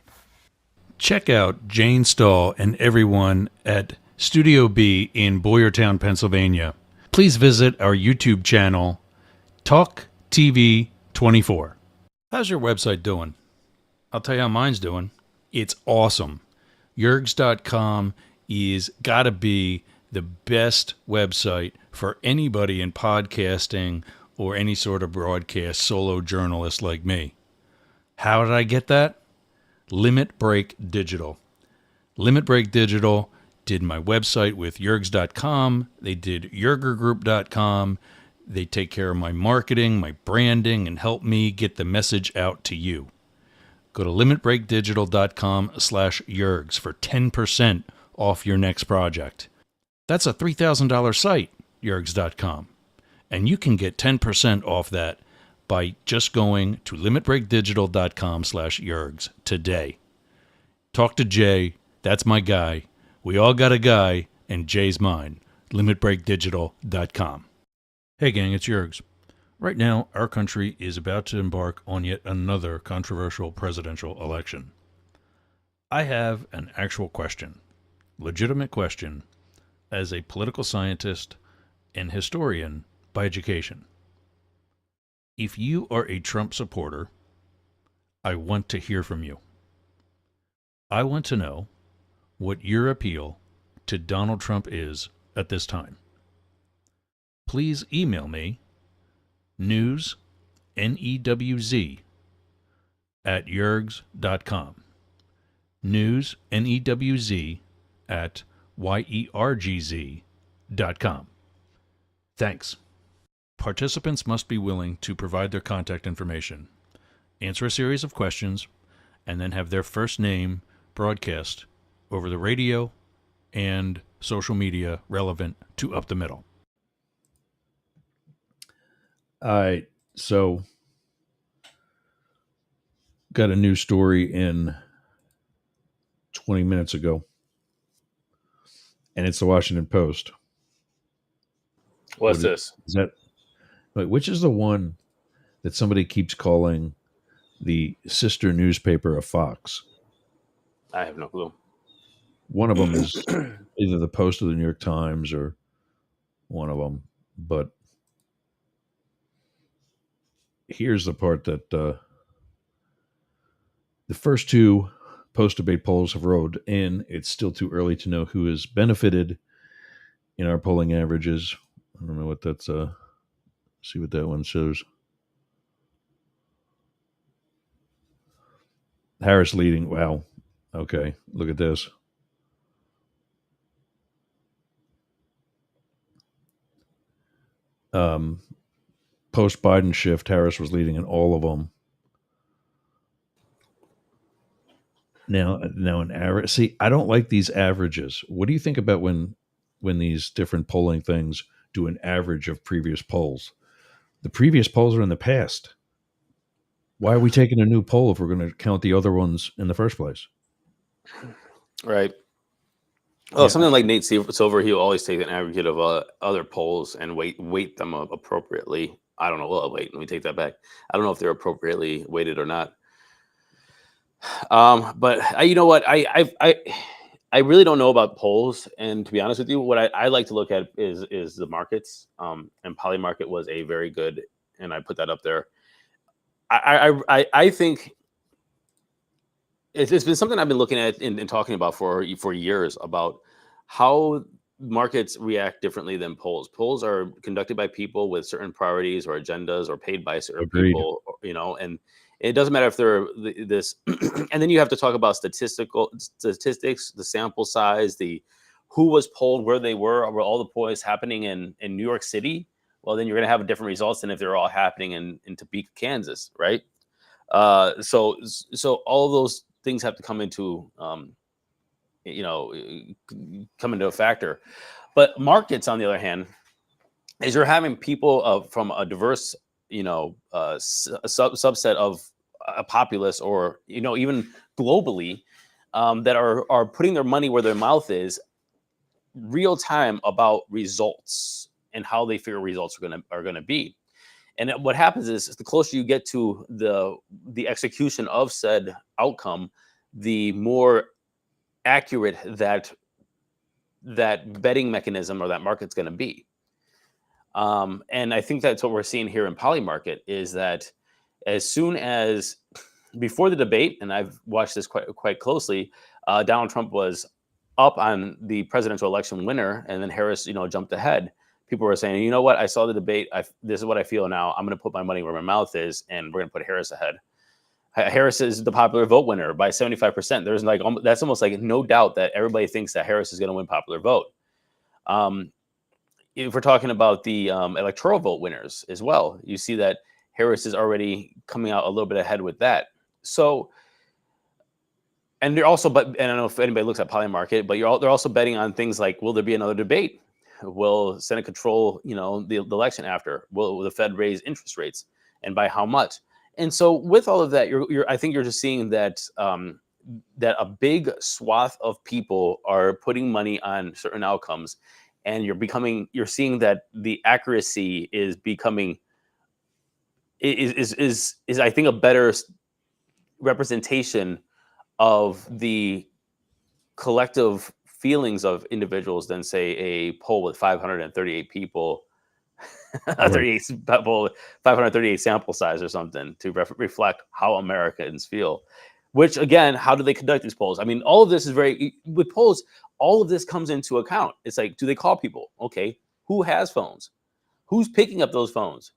Speaker 1: Check out Jane Stahl and everyone at Studio B in Boyertown, Pennsylvania. Please visit our YouTube channel, Talk TV 24. How's your website doing? I'll tell you how mine's doing. It's awesome. Yergs.com is gotta be the best website for anybody in podcasting or any sort of broadcast solo journalist like me. How did I get that? Limit Break Digital. Limit Break Digital did my website with Yergs.com. They did YergerGroup.com. They take care of my marketing, my branding, and help me get the message out to you. Go to limitbreakdigital.com/Yergs for 10% off your next project. That's a $3,000 site, Yergs.com. And you can get 10% off that by just going to limitbreakdigital.com/Yergs today. Talk to Jay. That's my guy. We all got a guy, and Jay's mine. limitbreakdigital.com. Hey gang, it's Yergs. Right now, our country is about to embark on yet another controversial presidential election. I have an actual question, legitimate question, as a political scientist and historian by education. If you are a Trump supporter, I want to hear from you. I want to know what your appeal to Donald Trump is at this time. Please email me news, N-E-W-Z, at yergs.com. News, N-E-W-Z, at YERGZ.com. Thanks. Participants must be willing to provide their contact information, answer a series of questions, and then have their first name broadcast over the radio and social media relevant to Up the Middle. I so got a new story in 20 minutes ago, and it's the Washington Post.
Speaker 2: What's this?
Speaker 1: Is that? Like, which is the one that somebody keeps calling the sister newspaper of Fox?
Speaker 2: I have no clue.
Speaker 1: One of them is either the Post or the New York Times or one of them. But here's the part that the first two post debate polls have rolled in. It's still too early to know who has benefited in our polling averages. I don't know what that's. See what that one shows. Harris leading. Wow. Okay. Look at this. Um, Post Biden shift, Harris was leading in all of them. Now an average. See, I don't like these averages. What do you think about when these different polling things do an average of previous polls? The previous polls are in the past. Why are we taking a new poll if we're going to count the other ones in the first place?
Speaker 2: Right. Oh,
Speaker 1: Yeah,
Speaker 2: something like Nate Silver, he'll always take an aggregate of other polls and weight them appropriately. I don't know. Well, wait, let me take that back. I don't know if they're appropriately weighted or not. But you know what? I really don't know about polls, and to be honest with you, what I like to look at is the markets. And Polymarket was a very good, and I put that up there. I think it's been something I've been looking at and talking about for years about how markets react differently than polls. Polls are conducted by people with certain priorities or agendas or paid by certain
Speaker 1: agreed.
Speaker 2: people, and it doesn't matter if they're this. And then you have to talk about statistics, the sample size, the who was polled, where they were all the polls happening in New York City. Well, then you're going to have different results than if they're all happening in Topeka, Kansas, right? So all those things have to come into come into a factor. But markets, on the other hand, is you're having people from a diverse subset of a populace, or even globally, that are putting their money where their mouth is, real time, about results and how they figure results are gonna be. And what happens is the closer you get to the execution of said outcome, the more accurate that betting mechanism or that market's going to be. And I think that's what we're seeing here in Polymarket, is that as soon as before the debate, and I've watched this quite closely, Donald Trump was up on the presidential election winner, and then Harris, jumped ahead. People were saying, you know what, I saw the debate. This is what I feel now. I'm going to put my money where my mouth is, and we're going to put Harris ahead. Harris is the popular vote winner by 75%. There's that's almost like no doubt that everybody thinks that Harris is going to win popular vote. If we're talking about the electoral vote winners as well, you see that Harris is already coming out a little bit ahead with that. So, and they're also, and I don't know if anybody looks at Polymarket, but they're also betting on things like, will there be another debate? Will Senate control, the election after? Will the Fed raise interest rates, and by how much? And so, with all of that, I think you're just seeing that that a big swath of people are putting money on certain outcomes, and you're seeing that the accuracy is becoming is I think a better representation of the collective feelings of individuals than, say, a poll with 538 people,
Speaker 1: Right.
Speaker 2: 538 sample size or something to reflect how Americans feel. Which, again, how do they conduct these polls? I mean, all of this is with polls, all of this comes into account. It's like, do they call people? Okay, who has phones? Who's picking up those phones?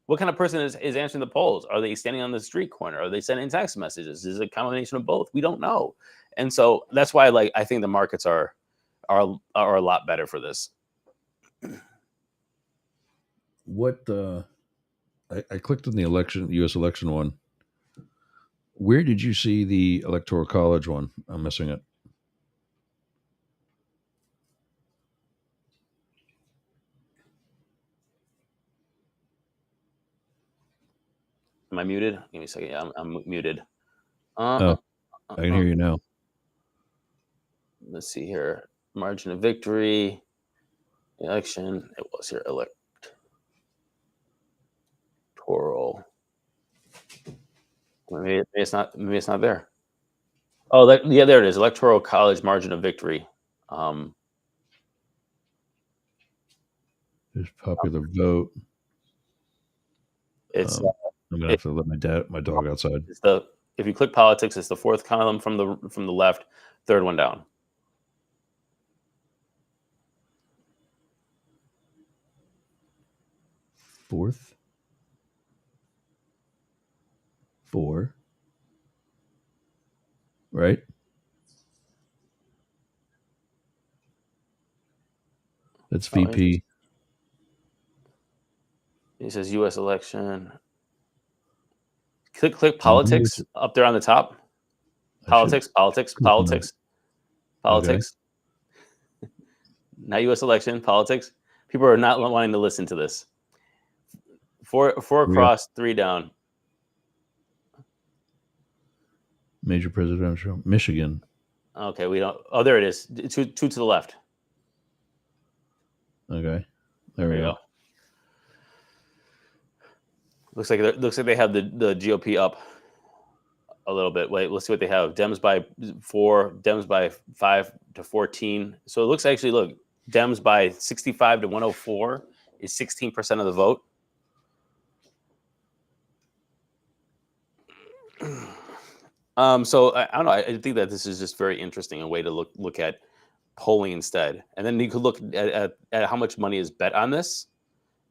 Speaker 2: What kind of person is answering the polls? Are they standing on the street corner? Are they sending text messages? Is it a combination of both? We don't know. And so that's why I think the markets are a lot better for this.
Speaker 1: What I clicked on the U.S. election one. Where did you see the Electoral College one? I'm missing it.
Speaker 2: Am I muted? Give me a second. Yeah, I'm muted.
Speaker 1: Oh, I can hear you now.
Speaker 2: Let's see here. Margin of victory. Election. It was here. Electoral. Maybe it's not. Maybe it's not there. Oh, yeah, there it is. Electoral college margin of victory.
Speaker 1: There's popular vote.
Speaker 2: It's
Speaker 1: I'm gonna have to let my dog outside.
Speaker 2: It's if you click politics, it's the fourth column from the left, third one down.
Speaker 1: Fourth. 4. Right? That's VP.
Speaker 2: It says U.S. election. Click politics up there on the top. Politics.
Speaker 1: Okay.
Speaker 2: Not U.S. election, politics. People are not wanting to listen to this. Four across, 3 down.
Speaker 1: Major presidential. Michigan.
Speaker 2: Okay, we don't. Oh, there it is. Two to the left.
Speaker 1: Okay, there we go.
Speaker 2: Looks like they have the GOP up a little bit. Wait, let's see what they have. Dems by 4, Dems by 5 to 14. So it looks look, Dems by 65 to 104 is 16% of the vote. So I don't know. I think that this is just very interesting, a way to look at polling instead. And then you could look at how much money is bet on this.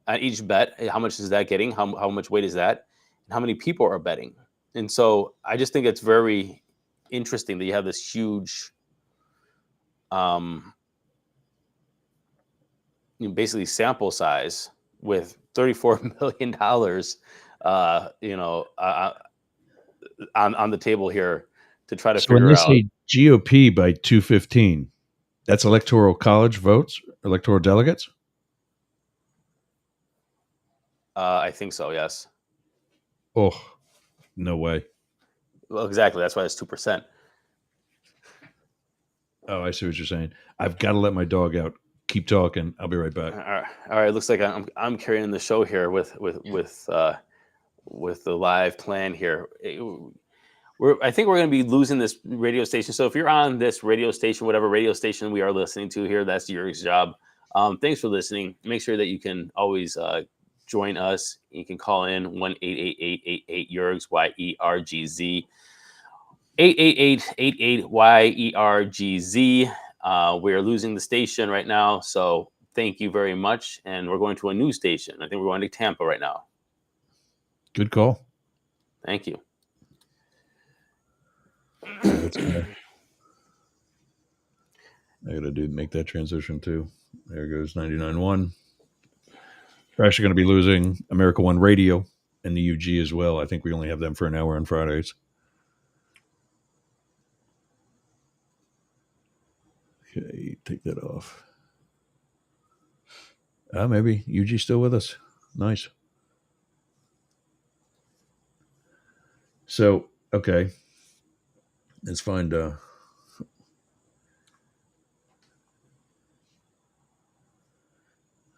Speaker 2: At each bet, how much is that getting? How much weight is that? And how many people are betting? And so I just think it's very interesting that you have this huge, basically sample size with $34 million, on the table here to try to figure
Speaker 1: when they
Speaker 2: out.
Speaker 1: Say GOP by 215, that's electoral college votes, electoral delegates.
Speaker 2: I think so. Yes.
Speaker 1: Oh, no way.
Speaker 2: Well, exactly. That's why it's 2%.
Speaker 1: Oh, I see what you're saying. I've got to let my dog out. Keep talking. I'll be right back.
Speaker 2: All right. Looks like I'm carrying the show here with the live plan here. I think we're going to be losing this radio station. So if you're on this radio station, whatever radio station we are listening to here, that's your job. Thanks for listening. Make sure that you can always join us. You can call in 1-888-88-YERGZ, YERGZ, 888-88-YERGZ. We are losing the station right now, so thank you very much. And we're going to a new station. I think we're going to Tampa right now.
Speaker 1: Good call.
Speaker 2: Thank you.
Speaker 1: I got to make that transition too. There goes 99.1. We're actually going to be losing America One Radio and the UG as well. I think we only have them for an hour on Fridays. Okay, take that off. Maybe UG still with us. Nice. So, okay. Let's find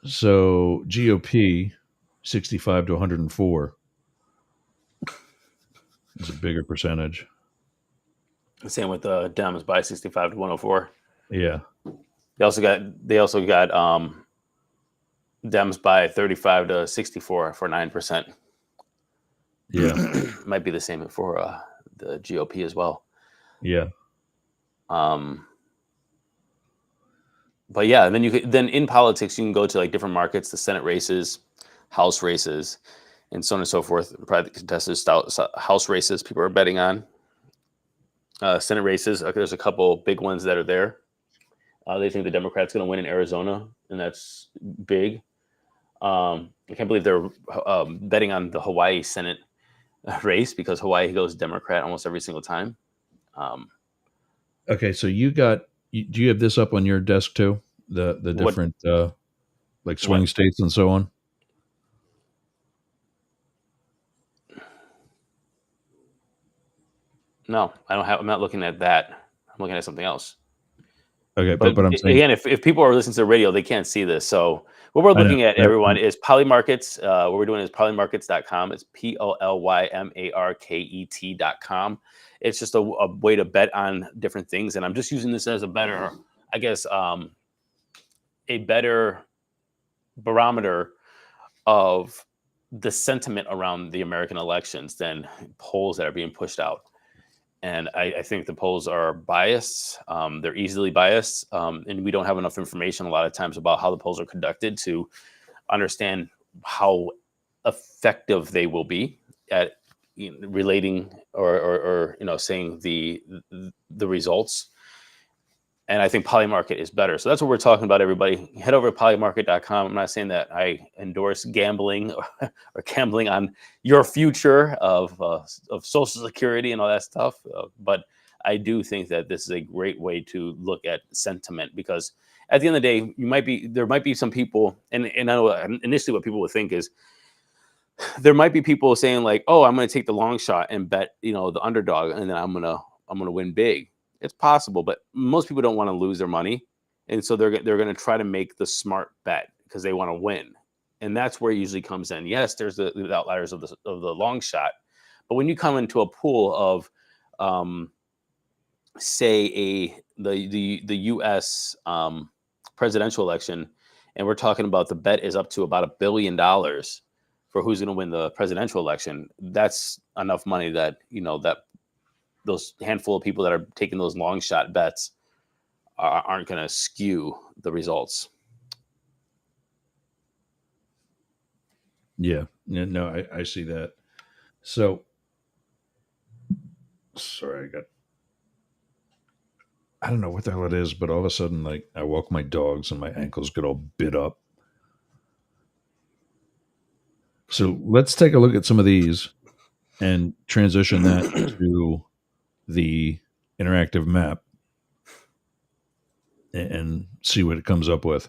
Speaker 1: so GOP 65 to 104 is a bigger percentage.
Speaker 2: Same with the Dems by 65 to 104.
Speaker 1: Yeah.
Speaker 2: They also got Dems by 35 to 64 for 9%.
Speaker 1: Yeah.
Speaker 2: Might be the same for the GOP as well.
Speaker 1: Yeah.
Speaker 2: But yeah, and then in politics you can go to like different markets, the Senate races, House races, and so on and so forth. Private contested House races people are betting on. Senate races, there's a couple big ones that are there. They think the Democrats going to win in Arizona, and that's big. I can't believe they're betting on the Hawaii Senate race because Hawaii goes Democrat almost every single time.
Speaker 1: Okay, so do you have this up on your desk too? The different like swing states and so on?
Speaker 2: No, I don't have. I'm not looking at that. I'm looking at something else.
Speaker 1: Okay,
Speaker 2: But
Speaker 1: but I'm saying,
Speaker 2: again, if people are listening to the radio, they can't see this. So what we're
Speaker 1: I know.
Speaker 2: looking at, everyone, is Polymarkets. What we're doing is polymarkets.com. It's POLYMARKET.com. It's just a way to bet on different things. And I'm just using this as a better, I guess, a better barometer of the sentiment around the American elections than polls that are being pushed out. And I think the polls are biased. They're easily biased, and we don't have enough information a lot of times about how the polls are conducted to understand how effective they will be at relating or saying the results. And I think Polymarket is better. So that's what we're talking about, everybody. Head over to polymarket.com. I'm not saying that I endorse gambling or gambling on your future of Social Security and all that stuff. But I do think that this is a great way to look at sentiment, because at the end of the day, there might be some people, and I know initially what people would think is there might be people saying like, oh, I'm going to take the long shot and bet, the underdog, and then I'm going to win big. It's possible, but most people don't want to lose their money, and so they're going to try to make the smart bet because they want to win, and that's where it usually comes in. Yes, there's the outliers of the long shot, but when you come into a pool of, say the U.S. Presidential election, and we're talking about the bet is up to about $1 billion for who's going to win the presidential election, that's enough money that that those handful of people that are taking those long shot bets aren't going to skew the results.
Speaker 1: yeah, no, I see that. So, sorry, I don't know what the hell it is, but all of a sudden, like, I walk my dogs and my ankles get all bit up. So let's take a look at some of these and transition that to the interactive map and see what it comes up with.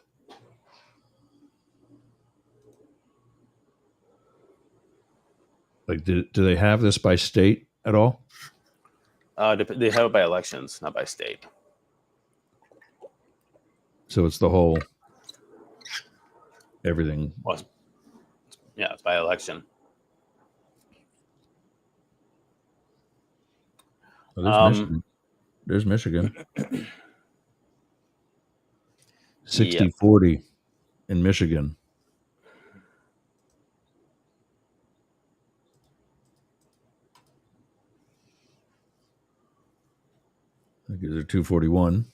Speaker 1: Like, do they have this by state at all?
Speaker 2: They have it by elections, not by state.
Speaker 1: So it's the whole everything.
Speaker 2: Well, yeah, it's by election.
Speaker 1: Oh, there's Michigan. There's Michigan.
Speaker 2: Yep.
Speaker 1: 60-40 in Michigan. I think they're 241.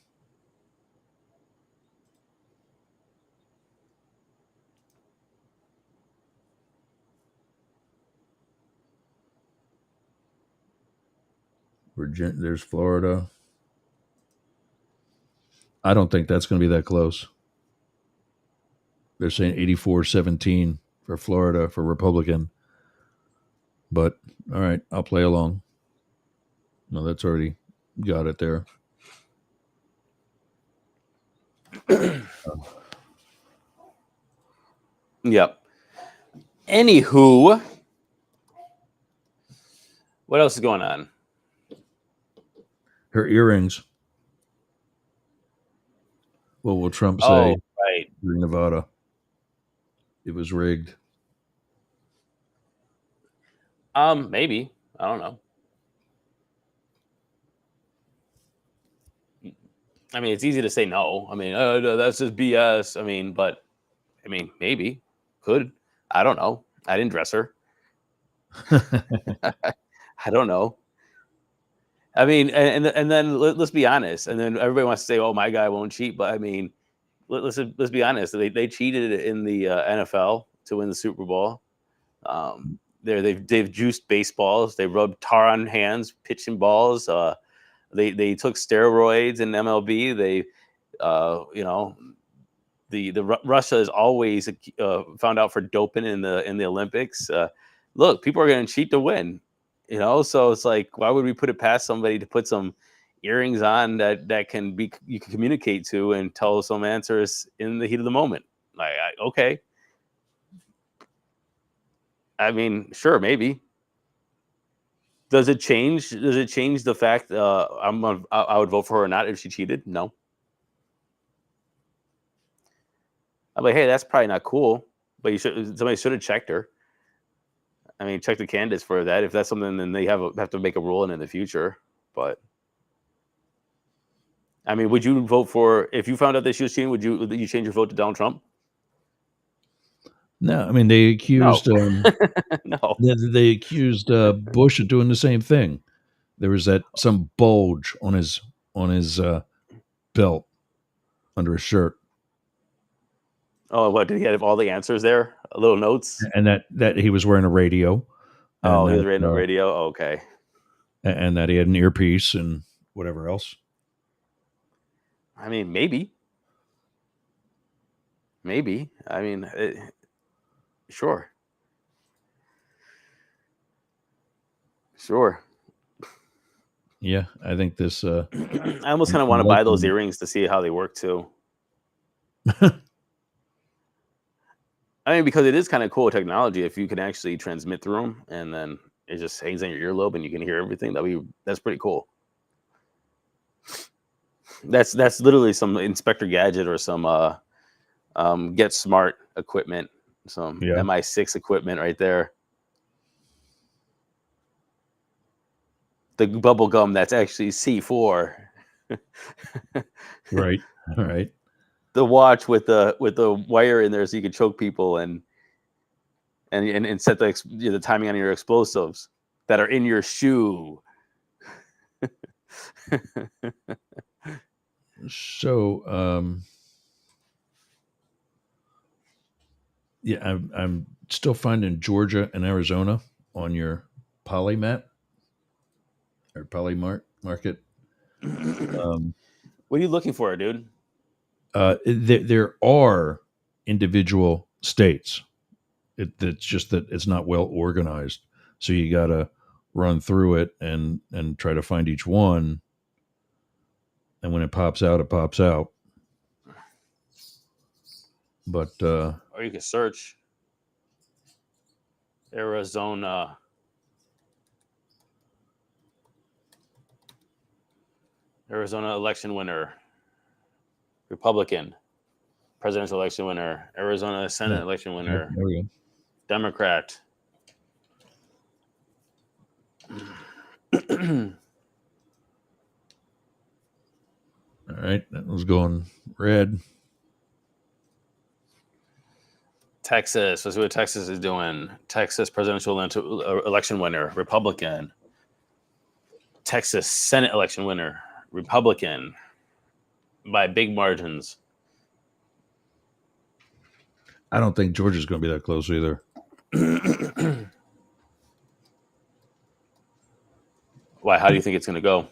Speaker 1: Virginia, there's Florida. I don't think that's going to be that close. They're saying 84-17 for Florida for Republican. But all right, I'll play along. No, that's already got it there.
Speaker 2: Yep. Anywho, what else is going on?
Speaker 1: Her earrings. What will Trump
Speaker 2: Oh,
Speaker 1: say
Speaker 2: right.
Speaker 1: during Nevada? It was rigged.
Speaker 2: Maybe. I don't know. I mean, it's easy to say no. I mean, no, that's just BS. I mean, but I mean, maybe could. I don't know. I didn't dress her. I don't know. I mean, and then let's be honest. And then everybody wants to say, "Oh, my guy won't cheat," but I mean, let's be honest. They cheated in the NFL to win the Super Bowl. They've juiced baseballs. They rubbed tar on hands, pitching balls. They took steroids in MLB. They the Russia is always found out for doping in the Olympics. Look, people are going to cheat to win, So it's like, why would we put it past somebody to put some earrings on that you can communicate to and tell some answers in the heat of the moment? Like, okay, I mean, sure, maybe. Does it change? Does it change the fact I would vote for her or not if she cheated? No. I'm like, hey, that's probably not cool, but somebody should have checked her. I mean, check the candidates for that. If that's something, then they have to make a rule in the future. But I mean, would you vote for if you found out that she was cheating? Would you change your vote to Donald Trump?
Speaker 1: No, I mean they accused
Speaker 2: No.
Speaker 1: they accused Bush of doing the same thing. There was some bulge on his belt under his shirt,
Speaker 2: Oh, what did he have all the answers there? Little notes.
Speaker 1: and that he was wearing a radio.
Speaker 2: Oh,
Speaker 1: And
Speaker 2: he was
Speaker 1: that,
Speaker 2: reading the radio. Oh, okay.
Speaker 1: and that he had an earpiece and whatever else.
Speaker 2: I mean, maybe. I mean, sure.
Speaker 1: Yeah, I think this.
Speaker 2: I almost kind of want to buy those earrings to see how they work too. I mean, because it is kind of cool technology if you can actually transmit through them, and then it just hangs on your earlobe and you can hear everything. That's pretty cool. That's literally some Inspector Gadget or some Get Smart equipment, some MI6 equipment right there. The bubble gum that's actually C4.
Speaker 1: Right. All right.
Speaker 2: The watch with the wire in there so you can choke people and set the timing on your explosives that are in your shoe.
Speaker 1: So, yeah, I'm still finding Georgia and Arizona on your poly map or poly market.
Speaker 2: What are you looking for, dude?
Speaker 1: There are individual states. It's just that it's not well organized. So you got to run through it and try to find each one. And when it pops out, it pops out. But
Speaker 2: or you can search Arizona. Arizona election winner, Republican. Presidential election winner, Arizona Senate election winner,
Speaker 1: there we go.
Speaker 2: Democrat.
Speaker 1: All right, that was going red.
Speaker 2: Texas. Let's see what Texas is doing. Texas presidential election winner, Republican. Texas Senate election winner, Republican, by big margins.
Speaker 1: I don't think Georgia's going to be that close either.
Speaker 2: Why? How do you think it's going to go?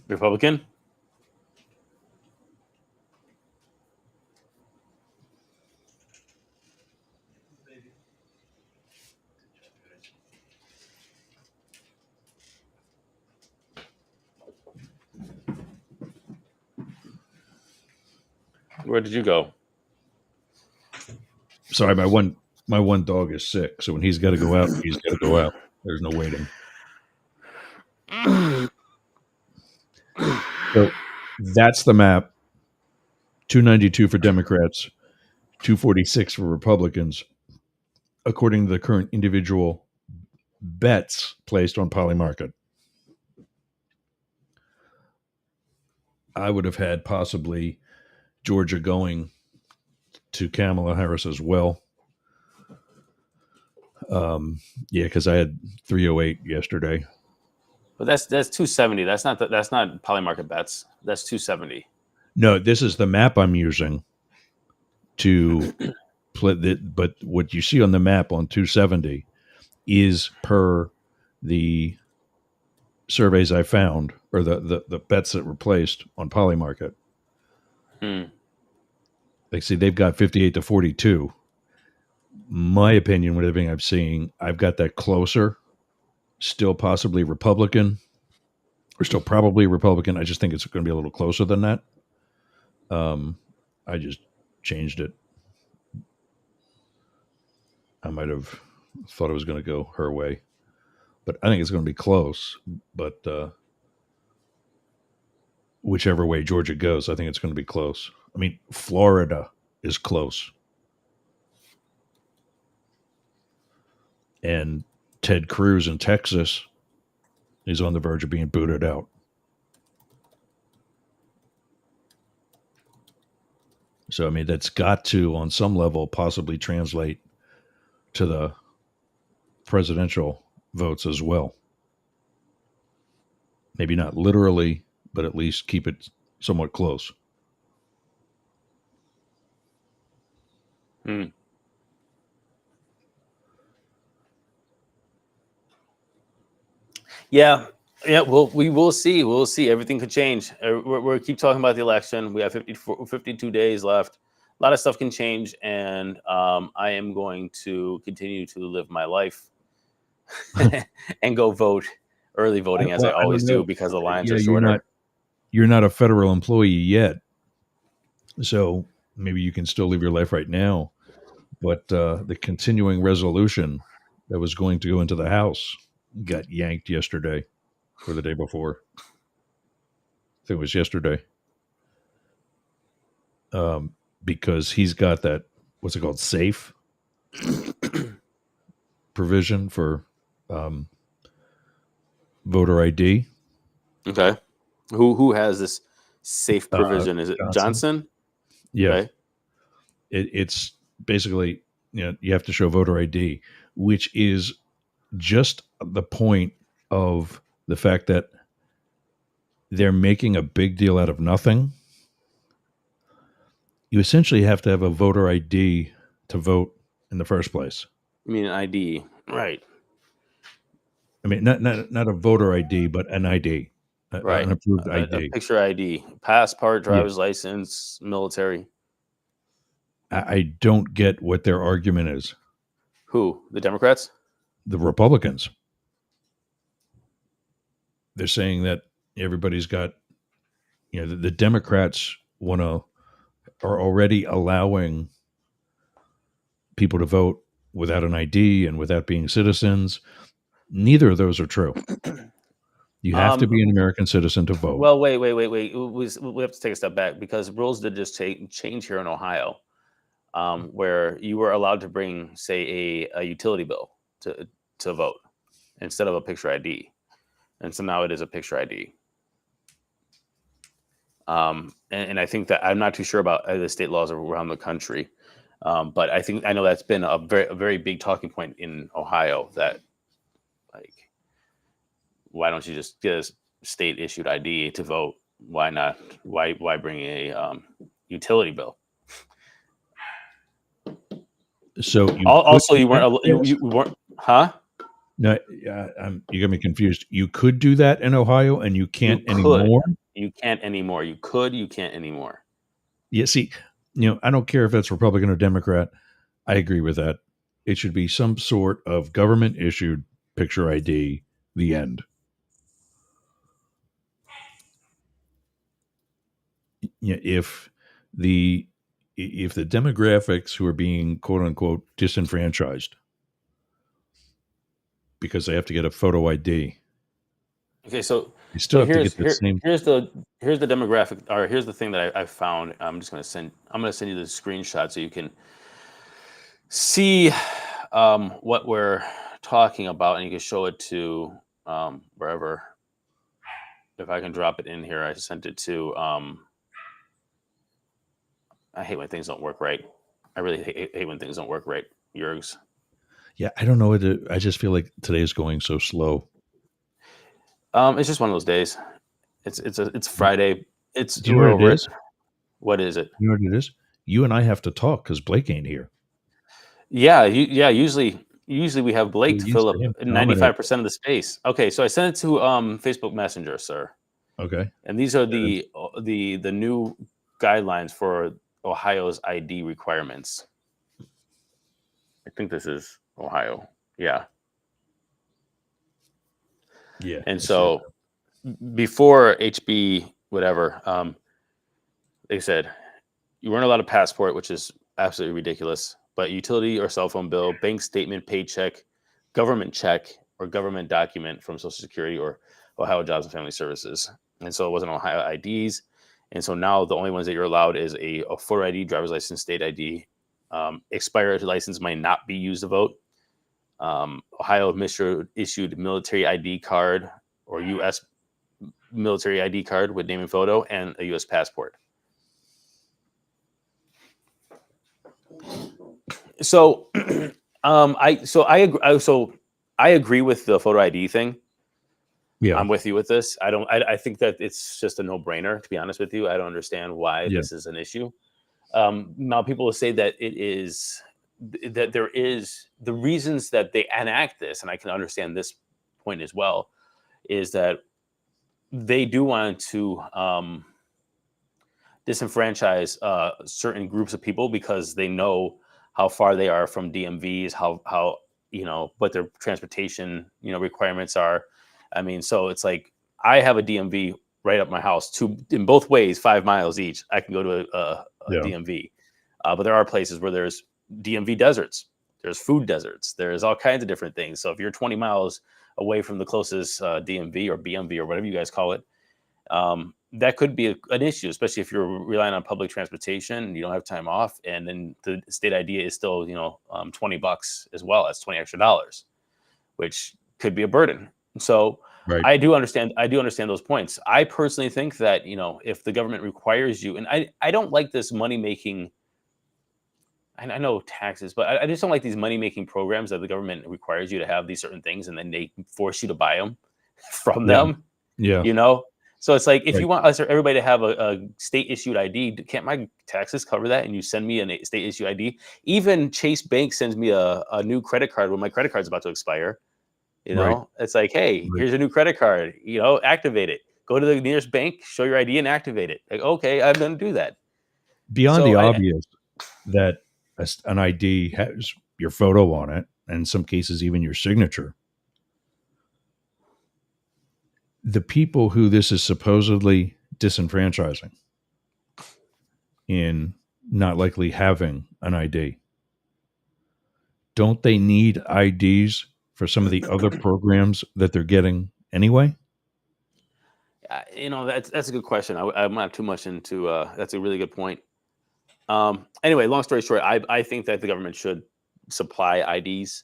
Speaker 2: Republican? Where did you go?
Speaker 1: Sorry, my one dog is sick, so when he's got to go out, he's got to go out. There's no waiting. So that's the map. 292 for Democrats, 246 for Republicans, according to the current individual bets placed on Polymarket. I would have had possibly Georgia going to Kamala Harris as well. Yeah, because I had 308 yesterday.
Speaker 2: But that's 270. That's not Polymarket bets. That's 270.
Speaker 1: No, this is the map I'm using to play but what you see on the map on 270 is per the surveys I found, or the bets that were placed on Polymarket. They see they've got 58 to 42. My opinion, with everything I'm seeing, I've got that closer. Still possibly Republican, or still probably Republican. I just think it's going to be a little closer than that. I just changed it. I might have thought it was going to go her way, but I think it's going to be close. But whichever way Georgia goes, I think it's going to be close. I mean, Florida is close, and Ted Cruz in Texas is on the verge of being booted out. So, I mean, that's got to, on some level, possibly translate to the presidential votes as well. Maybe not literally, but at least keep it somewhat close.
Speaker 2: Hmm. Yeah. Yeah, well, we will see. We'll see. Everything could change. We're keep talking about the election. We have 52 days left. A lot of stuff can change, and I am going to continue to live my life and go vote early voting as I
Speaker 1: I don't
Speaker 2: always do
Speaker 1: know.
Speaker 2: because the lines
Speaker 1: Yeah,
Speaker 2: are shorter.
Speaker 1: you're not a federal employee yet, so maybe you can still live your life right now. But the continuing resolution that was going to go into the House got yanked yesterday or the day before. I think it was yesterday, because he's got that, what's it called, safe provision for um, voter ID.
Speaker 2: Okay. Who has this safe
Speaker 1: Uh,
Speaker 2: provision? Is it
Speaker 1: Johnson.
Speaker 2: Johnson?
Speaker 1: Yeah,
Speaker 2: Okay.
Speaker 1: it's basically, you have to show voter ID, which is just the point of the fact that they're making a big deal out of nothing. You essentially have to have a voter ID to vote in the first place.
Speaker 2: You mean an ID? Right.
Speaker 1: I mean, not a voter ID, but an ID,
Speaker 2: Right.
Speaker 1: an approved
Speaker 2: A
Speaker 1: ID.
Speaker 2: picture ID, passport,
Speaker 1: Yeah,
Speaker 2: driver's license, military.
Speaker 1: I don't get what their argument is.
Speaker 2: Who? The Democrats?
Speaker 1: The Republicans, they're saying that everybody's got, the Democrats are already allowing people to vote without an ID and without being citizens. Neither of those are true. You have to
Speaker 2: Um,
Speaker 1: be an American citizen to vote.
Speaker 2: well, wait. We have to take a step back because rules did just change here in Ohio, where you were allowed to bring, say, a utility bill to vote instead of a picture ID, and so now it is a picture ID. And I think that I'm not too sure about the state laws around the country, but I know that's been a very big talking point in Ohio. That, like, why don't you just get a state issued ID to vote? Why not? Why bring a utility bill?
Speaker 1: So you could
Speaker 2: Also,
Speaker 1: do
Speaker 2: you
Speaker 1: that?
Speaker 2: weren't
Speaker 1: Yes.
Speaker 2: you weren't, huh?
Speaker 1: No, you got me confused. You could do that in Ohio, and you
Speaker 2: You
Speaker 1: can't
Speaker 2: could.
Speaker 1: anymore.
Speaker 2: You can't anymore. You could. You can't anymore.
Speaker 1: Yeah, see, I don't care if that's Republican or Democrat. I agree with that. It should be some sort of government issued picture ID. The end. If the demographics who are being quote unquote disenfranchised because they have to get a photo ID,
Speaker 2: Okay, so
Speaker 1: they still have to
Speaker 2: here's
Speaker 1: get the same.
Speaker 2: here's the demographic, or here's the thing that I found. I'm gonna send you the screenshot so you can see what we're talking about, and you can show it to wherever. If I can drop it in here, I sent it to. I hate when things don't work right. I really hate when things don't work right, Jurgs.
Speaker 1: Yeah, I don't know what I just feel like today is going so slow.
Speaker 2: It's just one of those days. It's Friday.
Speaker 1: Do you know
Speaker 2: We're
Speaker 1: what it
Speaker 2: over it.
Speaker 1: is?
Speaker 2: What is it?
Speaker 1: You know what it is? You and I have to talk because Blake ain't here.
Speaker 2: Yeah, usually we have Blake
Speaker 1: We're
Speaker 2: to
Speaker 1: used
Speaker 2: fill
Speaker 1: to
Speaker 2: up
Speaker 1: him dominating.
Speaker 2: 95% of the space. Okay, so I sent it to Facebook Messenger, sir.
Speaker 1: Okay.
Speaker 2: And these are
Speaker 1: And
Speaker 2: the new guidelines for Ohio's ID requirements. I think this is Ohio. Yeah.
Speaker 1: yeah,
Speaker 2: And
Speaker 1: I see it.
Speaker 2: so before HB whatever, they said you weren't allowed a passport, which is absolutely ridiculous. but utility or cell phone bill, bank statement, paycheck, government check, or government document from Social Security or Ohio Jobs and Family Services. And so it wasn't Ohio IDs. And so now the only ones that you're allowed is a photo ID, driver's license, state ID. Expired license might not be used to vote. Ohio issued military ID card or U.S. military ID card with name and photo, and a U.S. passport. So, I agree with the photo ID thing.
Speaker 1: Yeah.
Speaker 2: I'm with you with this. I think that it's just a no brainer. To be honest with you, I don't understand why
Speaker 1: Yeah.
Speaker 2: this is an issue. Now, people will say that there is the reasons that they enact this, and I can understand this point as well, is that they do want to disenfranchise certain groups of people because they know how far they are from DMVs, how what their transportation requirements are. I mean, so it's like I have a DMV right up my house, in both ways, 5 miles each. I can go to a DMV, but there are places where there's DMV deserts, there's food deserts, there's all kinds of different things. So if you're 20 miles away from the closest DMV or BMV or whatever you guys call it, that could be an issue, especially if you're relying on public transportation and you don't have time off. And then the state ID is still, $20 as well. That's $20 extra, which could be a burden. So
Speaker 1: Right.
Speaker 2: I do understand those points. I personally think that, if the government requires you, and I don't like this money making, I know taxes, but I just don't like these money making programs that the government requires you to have these certain things and then they force you to buy them from them.
Speaker 1: Yeah.
Speaker 2: So it's like, if
Speaker 1: Right.
Speaker 2: you want everybody to have a state issued ID, can't my taxes cover that? And you send me a state issued ID. Even Chase Bank sends me a new credit card when my credit card's about to expire.
Speaker 1: Right.
Speaker 2: It's like, hey,
Speaker 1: Right.
Speaker 2: here's a new credit card. Activate it. Go to the nearest bank, show your ID, and activate it. Like, okay, I'm going to do that.
Speaker 1: Beyond
Speaker 2: So
Speaker 1: the obvious that an ID has your photo on it, and in some cases even your signature, the people who this is supposedly disenfranchising in not likely having an ID, don't they need IDs for some of the other programs that they're getting anyway?
Speaker 2: That's a good question. I'm not too much into. That's a really good point. Anyway, long story short, I think that the government should supply IDs.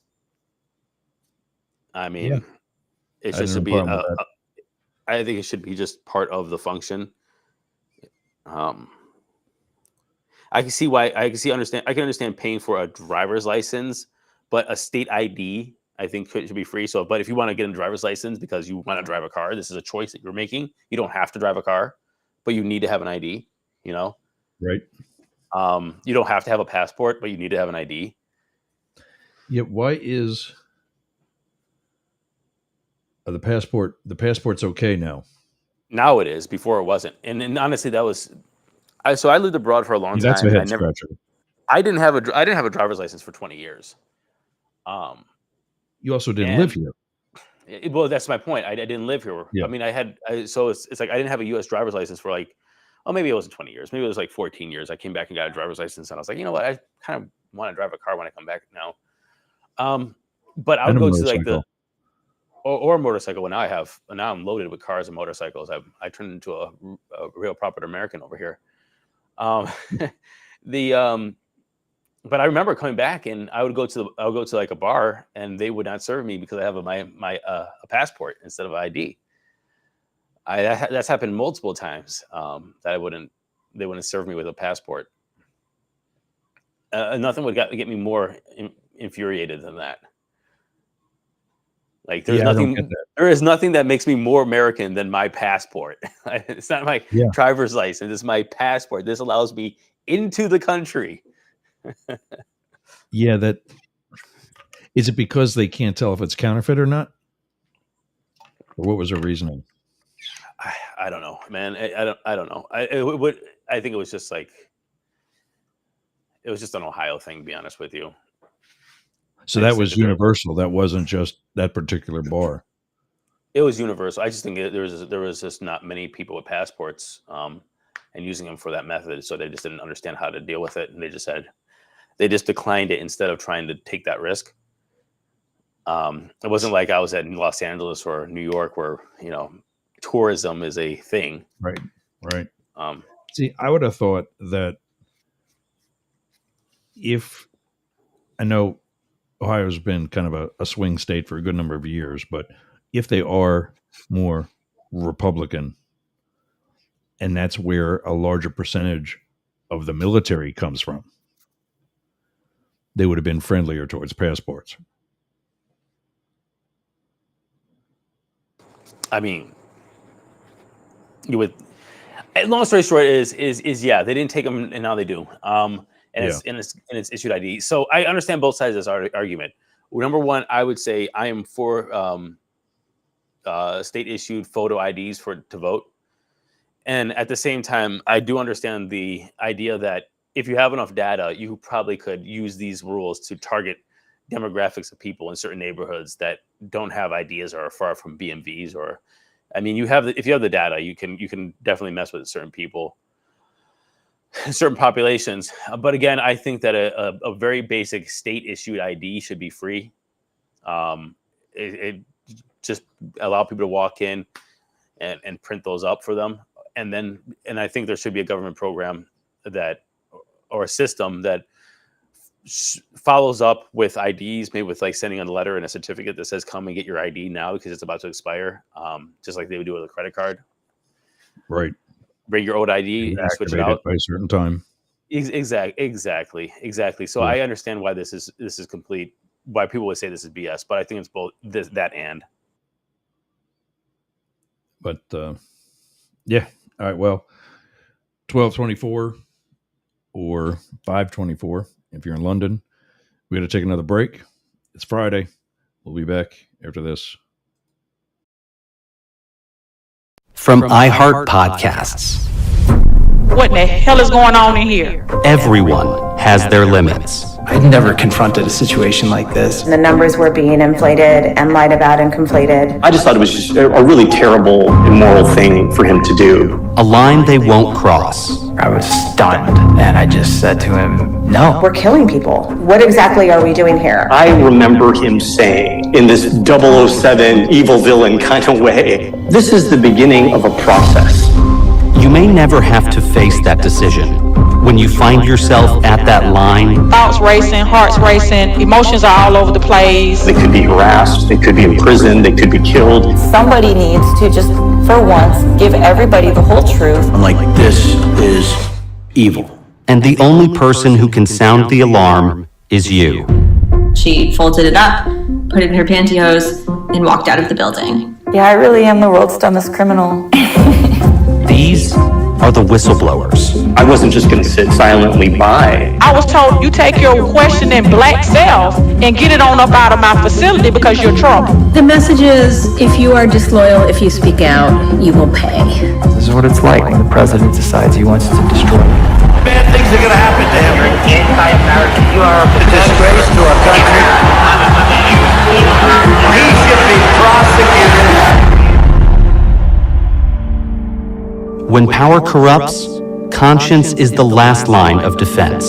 Speaker 2: I mean,
Speaker 1: Yeah.
Speaker 2: it
Speaker 1: I
Speaker 2: just
Speaker 1: have
Speaker 2: should
Speaker 1: no
Speaker 2: be.
Speaker 1: problem with that.
Speaker 2: I think it should be just part of the function. I can see why. I can understand paying for a driver's license, but a state ID I think should be free. So, but if you want to get a driver's license because you want to drive a car, this is a choice that you're making. You don't have to drive a car, but you need to have an ID.
Speaker 1: Right.
Speaker 2: You don't have to have a passport, but you need to have an ID.
Speaker 1: Yeah. Why is the passport's okay now?
Speaker 2: Now it is. Before it wasn't. And honestly, that was. So I lived abroad for a long
Speaker 1: That's
Speaker 2: time,
Speaker 1: a
Speaker 2: and
Speaker 1: head scratcher.
Speaker 2: I didn't have a driver's license for 20 years.
Speaker 1: You also didn't live
Speaker 2: And
Speaker 1: here.
Speaker 2: well, that's my point. I didn't live here.
Speaker 1: Yeah.
Speaker 2: I mean, so it's like I didn't have a U.S. driver's license for like, oh, maybe it wasn't 20 years. Maybe it was like 14 years. I came back and got a driver's license, and I was like, you know what? I kind of want to drive a car when I come back now. But I would
Speaker 1: And a
Speaker 2: go to like
Speaker 1: motorcycle.
Speaker 2: or a motorcycle. Now I'm loaded with cars and motorcycles. I turned into a real proper American over here. But I remember coming back, and I would go to like a bar, and they would not serve me because I have a passport instead of ID. That's happened multiple times. They wouldn't serve me with a passport. Nothing would get me more infuriated than that. Like
Speaker 1: I don't get that.
Speaker 2: there is nothing that makes me more American than my passport. It's not my
Speaker 1: Yeah.
Speaker 2: driver's license; it's my passport. This allows me into the country.
Speaker 1: Yeah, that is it because they can't tell if it's counterfeit or not? Or what was their reasoning?
Speaker 2: I don't know, man. I don't know. I think it was just like it was just an Ohio thing, to be honest with you.
Speaker 1: So that was universal. That wasn't just that particular bar.
Speaker 2: It was universal. I just think there was just not many people with passports and using them for that method, so they just didn't understand how to deal with it, and they just said They just declined it instead of trying to take that risk. It wasn't like I was at Los Angeles or New York where, tourism is a thing.
Speaker 1: Right.
Speaker 2: Um,
Speaker 1: See, I would have thought that if I know Ohio's been kind of a swing state for a good number of years, but if they are more Republican, and that's where a larger percentage of the military comes from, they would have been friendlier towards passports.
Speaker 2: I mean, you would. Long story short is yeah, they didn't take them and now they do. It's issued ID. So I understand both sides of this argument. Number one, I would say I am for state issued photo IDs to vote. And at the same time, I do understand the idea that if you have enough data, you probably could use these rules to target demographics of people in certain neighborhoods that don't have ideas or are far from BMVs. Or, I mean, if you have the data, you can definitely mess with certain people, certain populations. But again, I think that a very basic state issued ID should be free. It just allow people to walk in and print those up for them. And I think there should be a government program or a system that follows up with IDs, maybe with like sending a letter and a certificate that says, come and get your ID now because it's about to expire. Just like they would do with a credit card.
Speaker 1: Right.
Speaker 2: Bring your old ID and switch it out
Speaker 1: by a certain time.
Speaker 2: Exactly. So I understand why this is complete, why people would say this is BS, but I think it's both that and.
Speaker 1: But yeah. All right. Well, 12:24 or 5:24 if you're in London. We got to take another break. It's Friday. We'll be back after this.
Speaker 4: From iHeart Podcasts.
Speaker 5: What the hell is going on in here?
Speaker 4: Everyone has their limits.
Speaker 6: I'd never confronted a situation like this.
Speaker 7: The numbers were being inflated and lied about and conflated.
Speaker 8: I just thought it was just a really terrible, immoral thing for him to do.
Speaker 4: A line they won't cross.
Speaker 6: I was stunned, and I just said to him, no.
Speaker 7: We're killing people. What exactly are we doing here?
Speaker 8: I remember him saying, in this 007 evil villain kind of way, this is the beginning of a process.
Speaker 4: You may never have to face that decision. When you find yourself at that line,
Speaker 5: Thoughts racing, hearts racing, emotions are all over the place.
Speaker 8: They could be harassed, they could be imprisoned, they could be killed.
Speaker 7: Somebody needs to just, for once, give everybody the whole truth.
Speaker 6: I'm like, this is evil.
Speaker 4: and the only person who can sound the alarm is you.
Speaker 9: She folded it up, put it in her pantyhose, and walked out of the building.
Speaker 7: Yeah, I really am the world's dumbest criminal.
Speaker 4: These are the whistleblowers.
Speaker 8: I wasn't just going to sit silently by.
Speaker 5: I was told you take your questioning black self and get it on up out of my facility because you're trouble.
Speaker 10: The message is, if you are disloyal, if you speak out, you will pay.
Speaker 6: This is what it's like when the president decides he wants to destroy you.
Speaker 11: Bad things are going to happen to him. You're an anti-American. You are a disgrace to our country. He should be prosecuted.
Speaker 4: When power corrupts, conscience is the last line of defense.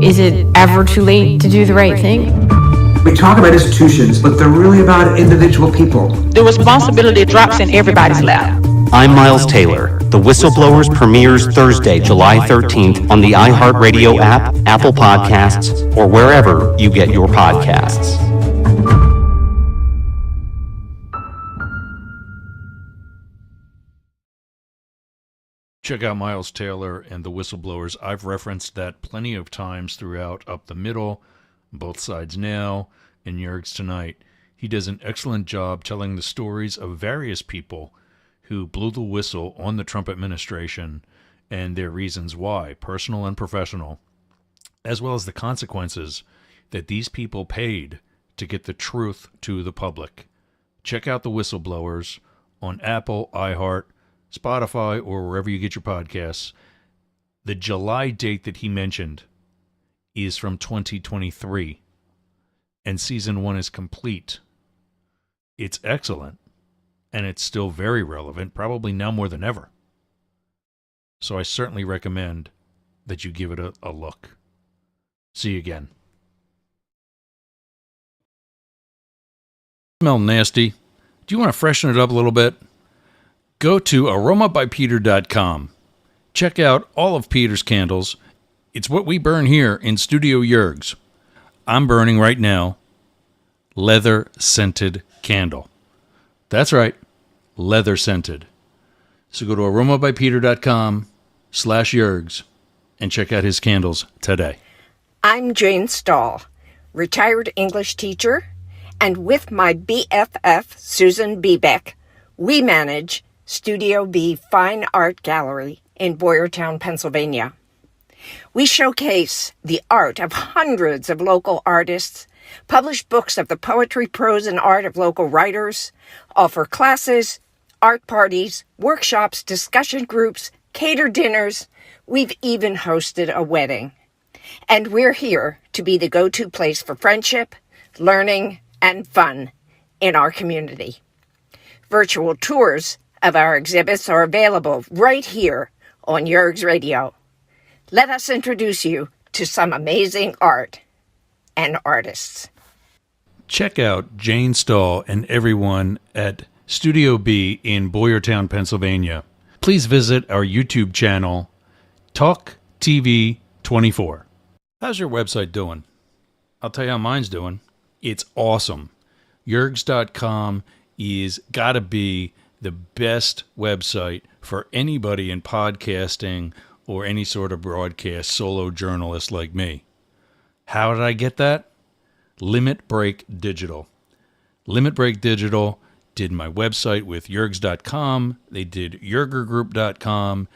Speaker 10: Is it ever too late to do the right thing?
Speaker 12: We talk about institutions, but they're really about individual people.
Speaker 5: The responsibility drops in everybody's lap.
Speaker 4: I'm Miles Taylor. The Whistleblowers premieres Thursday, July 13th on the iHeartRadio app, Apple Podcasts, or wherever you get your podcasts.
Speaker 1: Check out Miles Taylor and the Whistleblowers. I've referenced that plenty of times throughout Up the Middle, Both Sides Now, and Yerg's Tonight. He does an excellent job telling the stories of various people who blew the whistle on the Trump administration and their reasons why, personal and professional, as well as the consequences that these people paid to get the truth to the public. Check out the Whistleblowers on Apple, iHeart, Spotify, or wherever you get your podcasts. The July date that he mentioned is from 2023, and season 1 is complete. It's excellent, and it's still very relevant, probably now more than ever. So I certainly recommend that you give it a look. See you again. Smell nasty. Do you want to freshen it up a little bit? Go to aromabypeter.com. Check out all of Peter's candles. It's what we burn here in Studio Yergs. I'm burning right now leather scented candle. That's right, leather scented. So go to aromabypeter.com/Yergs and check out his candles today.
Speaker 3: I'm Jane Stahl, retired English teacher, and with my BFF, Susan Bebeck, we manage Studio B Fine Art Gallery in Boyertown, Pennsylvania. We showcase the art of hundreds of local artists, publish books of the poetry, prose, and art of local writers, offer classes, art parties, workshops, discussion groups, cater dinners. We've even hosted a wedding. And we're here to be the go-to place for friendship, learning, and fun in our community. Virtual tours of our exhibits are available right here on Yergs Radio. Let us introduce you to some amazing art and artists.
Speaker 1: Check out Jane Stahl and everyone at Studio B in Boyertown, Pennsylvania. Please visit our YouTube channel, Talk TV 24. How's your website doing? I'll tell you how mine's doing. It's awesome. Yergs.com is gotta be the best website for anybody in podcasting or any sort of broadcast solo journalist like me. How did I get that? Limit Break Digital. Limit Break Digital did my website with Yergs.com. They did YergerGroup.com.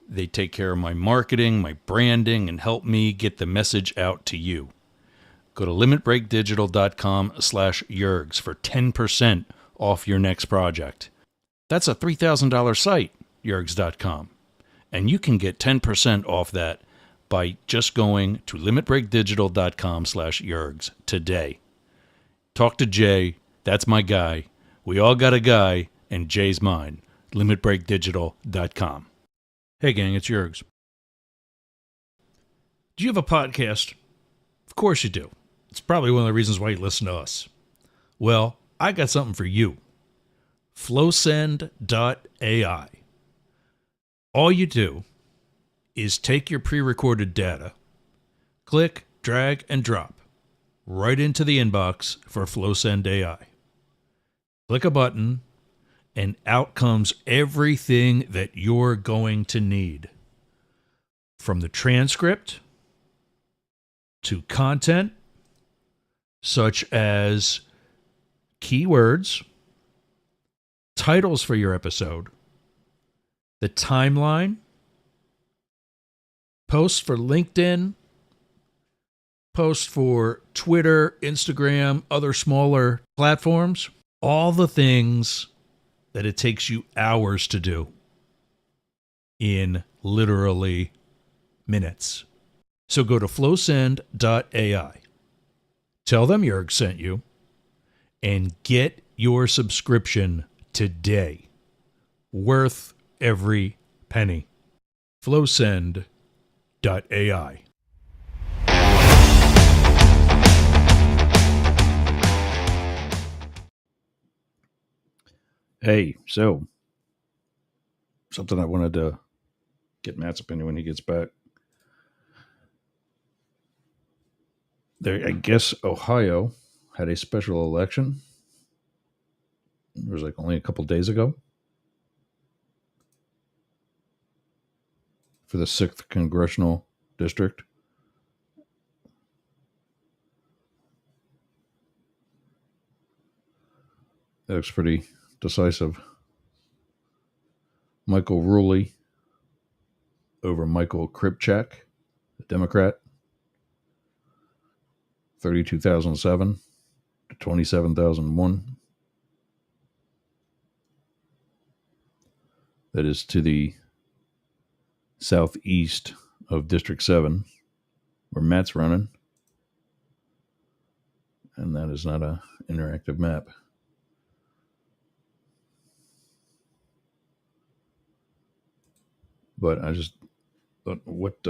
Speaker 1: They take care of my marketing, my branding, and help me get the message out to you. Go to limitbreakdigital.com/Yergs for 10% off your next project. That's a $3,000 site, Yergs.com. And you can get 10% off that by just going to limitbreakdigital.com/Yergs today. Talk to Jay. That's my guy. We all got a guy, and Jay's mine. limitbreakdigital.com. Hey, gang, it's Yergs. Do you have a podcast? Of course you do. It's probably one of the reasons why you listen to us. Well, I got something for you. Flowsend.ai. All you do is take your pre-recorded data, click, drag, and drop right into the inbox for Flowsend AI. Click a button, and out comes everything that you're going to need. From the transcript to content, such as keywords, titles for your episode, the timeline, posts for LinkedIn, posts for Twitter, Instagram, other smaller platforms, all the things that it takes you hours to do in literally minutes. So go to flowsend.ai. Tell them Yerg sent you and get your subscription today. Worth every penny. Flowsend.ai. Hey, so something I wanted to get Matt's opinion when he gets back. There, I guess Ohio had a special election. It was like only a couple days ago for the 6th Congressional District. That looks pretty decisive. Michael Ruley over Michael Kripchak, the Democrat, 32,007 to 27,001. That is to the southeast of District 7, where Matt's running. And that is not an interactive map. But I just thought, what